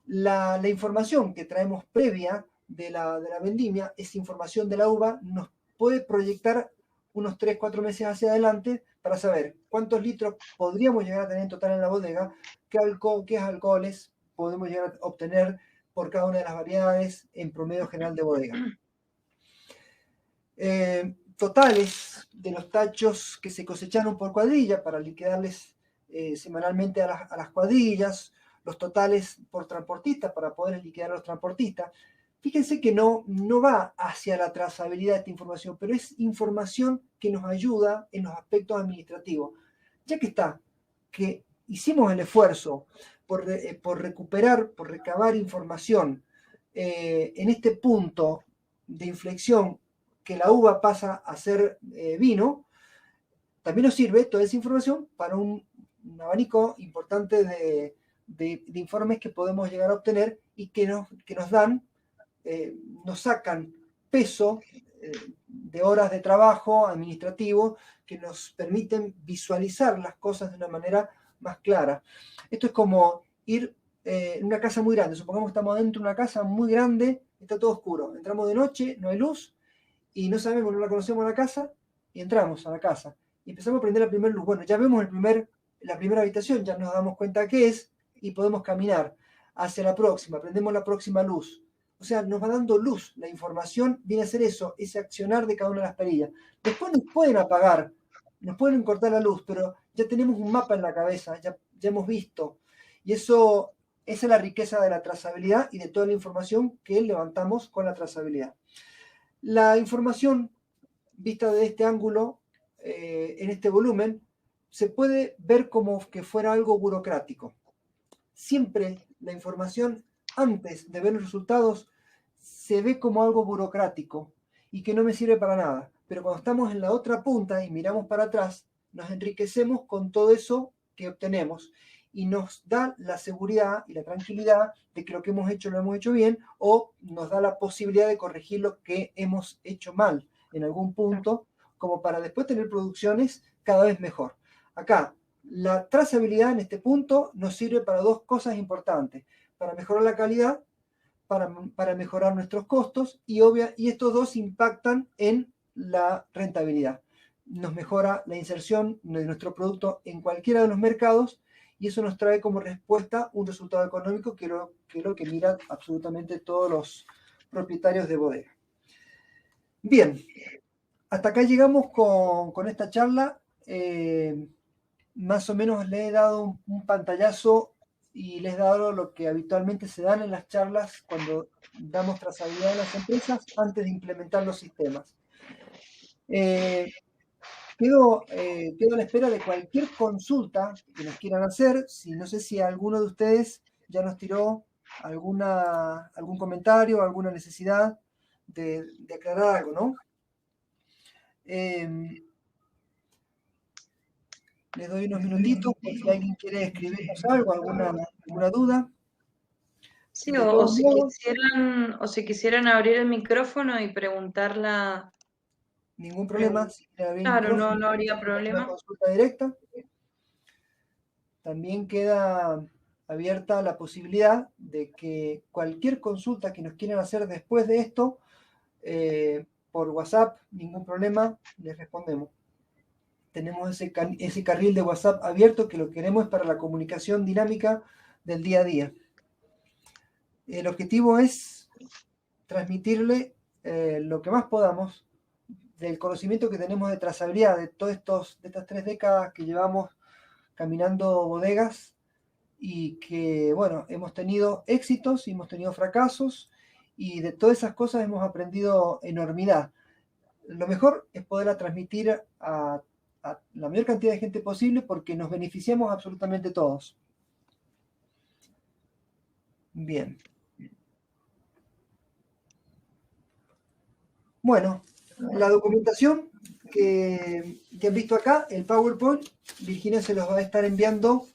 la información que traemos previa de la vendimia, esa información de la uva, nos puede proyectar unos 3-4 meses hacia adelante para saber cuántos litros podríamos llegar a tener en total en la bodega, qué alcoholes podemos llegar a obtener por cada una de las variedades en promedio general de bodega. Totales de los tachos que se cosecharon por cuadrilla para liquidarles semanalmente a las cuadrillas, los totales por transportistas para poder liquidar a los transportistas. Fíjense que no va hacia la trazabilidad de esta información, pero es información que nos ayuda en los aspectos administrativos. Ya que hicimos el esfuerzo por recabar información en este punto de inflexión que la uva pasa a ser vino, también nos sirve toda esa información para un abanico importante de informes que podemos llegar a obtener y que nos dan, nos sacan peso de horas de trabajo administrativo que nos permiten visualizar las cosas de una manera más clara. Esto es como ir en una casa muy grande. Supongamos que estamos dentro de una casa muy grande, está todo oscuro. Entramos de noche, no hay luz, y no sabemos, no la conocemos a la casa, y entramos a la casa. Y empezamos a prender la primera luz. Bueno, ya vemos la primera habitación, ya nos damos cuenta qué es, y podemos caminar hacia la próxima, prendemos la próxima luz. O sea, nos va dando luz. La información viene a ser eso, ese accionar de cada una de las perillas. Después nos pueden apagar, nos pueden cortar la luz, pero ya tenemos un mapa en la cabeza, ya hemos visto. Y esa es la riqueza de la trazabilidad y de toda la información que levantamos con la trazabilidad. La información vista de este ángulo, en este volumen, se puede ver como que fuera algo burocrático. Siempre la información, antes de ver los resultados, se ve como algo burocrático y que no me sirve para nada. Pero cuando estamos en la otra punta y miramos para atrás, nos enriquecemos con todo eso que obtenemos y nos da la seguridad y la tranquilidad de que lo que hemos hecho lo hemos hecho bien, o nos da la posibilidad de corregir lo que hemos hecho mal en algún punto, como para después tener producciones cada vez mejor. Acá, la trazabilidad en este punto nos sirve para dos cosas importantes: para mejorar la calidad, para mejorar nuestros costos, y estos dos impactan en la rentabilidad. Nos mejora la inserción de nuestro producto en cualquiera de los mercados, y eso nos trae como respuesta un resultado económico que es lo que miran absolutamente todos los propietarios de bodega. Bien, hasta acá llegamos con esta charla. Más o menos le he dado un pantallazo y les he dado lo que habitualmente se dan en las charlas cuando damos trazabilidad en las empresas antes de implementar los sistemas. Quedo a la espera de cualquier consulta que nos quieran hacer. No sé si alguno de ustedes ya nos tiró algún comentario, alguna necesidad de aclarar algo, ¿no? Les doy unos minutitos por si alguien quiere escribirnos algo, alguna duda. Sí, o si quisieran abrir el micrófono y preguntarla. Ningún problema. Claro, no habría problema. Una consulta directa. También queda abierta la posibilidad de que cualquier consulta que nos quieran hacer después de esto, por WhatsApp, ningún problema, les respondemos. Tenemos ese carril de WhatsApp abierto, que lo queremos para la comunicación dinámica del día a día. El objetivo es transmitirle lo que más podamos del conocimiento que tenemos de trazabilidad de estas 3 décadas que llevamos caminando bodegas, y que, bueno, hemos tenido éxitos y hemos tenido fracasos, y de todas esas cosas hemos aprendido enormidad. Lo mejor es poderla transmitir a la mayor cantidad de gente posible, porque nos beneficiamos absolutamente todos. Bien. Bueno, la documentación que han visto acá, el PowerPoint, Virginia se los va a estar enviando.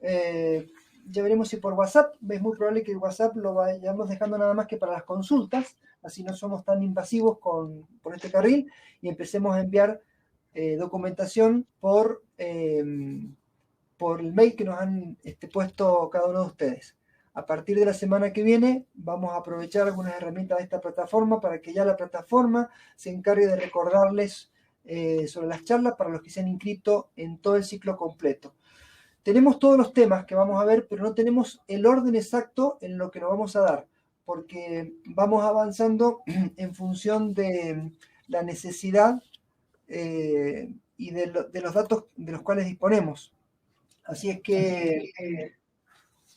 Ya veremos si por WhatsApp. Es muy probable que el WhatsApp lo vayamos dejando nada más que para las consultas, así no somos tan invasivos por este carril, y empecemos a enviar documentación por el mail que nos han puesto cada uno de ustedes. A partir de la semana que viene vamos a aprovechar algunas herramientas de esta plataforma para que ya la plataforma se encargue de recordarles sobre las charlas para los que se han inscrito en todo el ciclo completo. Tenemos todos los temas que vamos a ver, pero no tenemos el orden exacto en lo que nos vamos a dar, porque vamos avanzando en función de la necesidad y de los datos de los cuales disponemos. Así es que,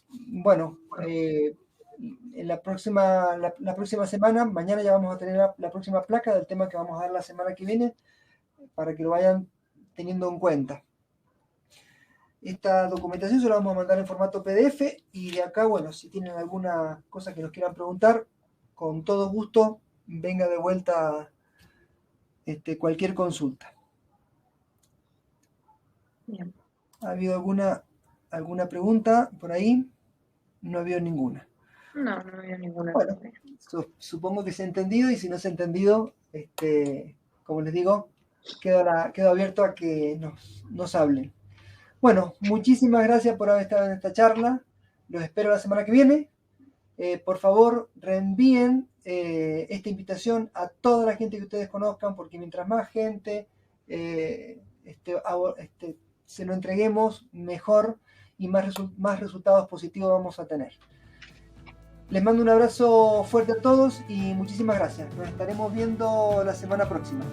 bueno, en la próxima semana, mañana ya vamos a tener la próxima placa del tema que vamos a dar la semana que viene, para que lo vayan teniendo en cuenta. Esta documentación se la vamos a mandar en formato PDF, y de acá, bueno, si tienen alguna cosa que nos quieran preguntar, con todo gusto, venga de vuelta cualquier consulta. Bien. ¿Ha habido alguna pregunta por ahí? No ha habido ninguna. No había ninguna. Bueno, supongo que se ha entendido, y si no se ha entendido, como les digo, quedo abierto a que nos hablen. Bueno, muchísimas gracias por haber estado en esta charla. Los espero la semana que viene. por favor reenvíen esta invitación a toda la gente que ustedes conozcan, porque mientras más gente se lo entreguemos, mejor y más resultados positivos vamos a tener. Les mando un abrazo fuerte a todos y muchísimas gracias. Nos estaremos viendo la semana próxima.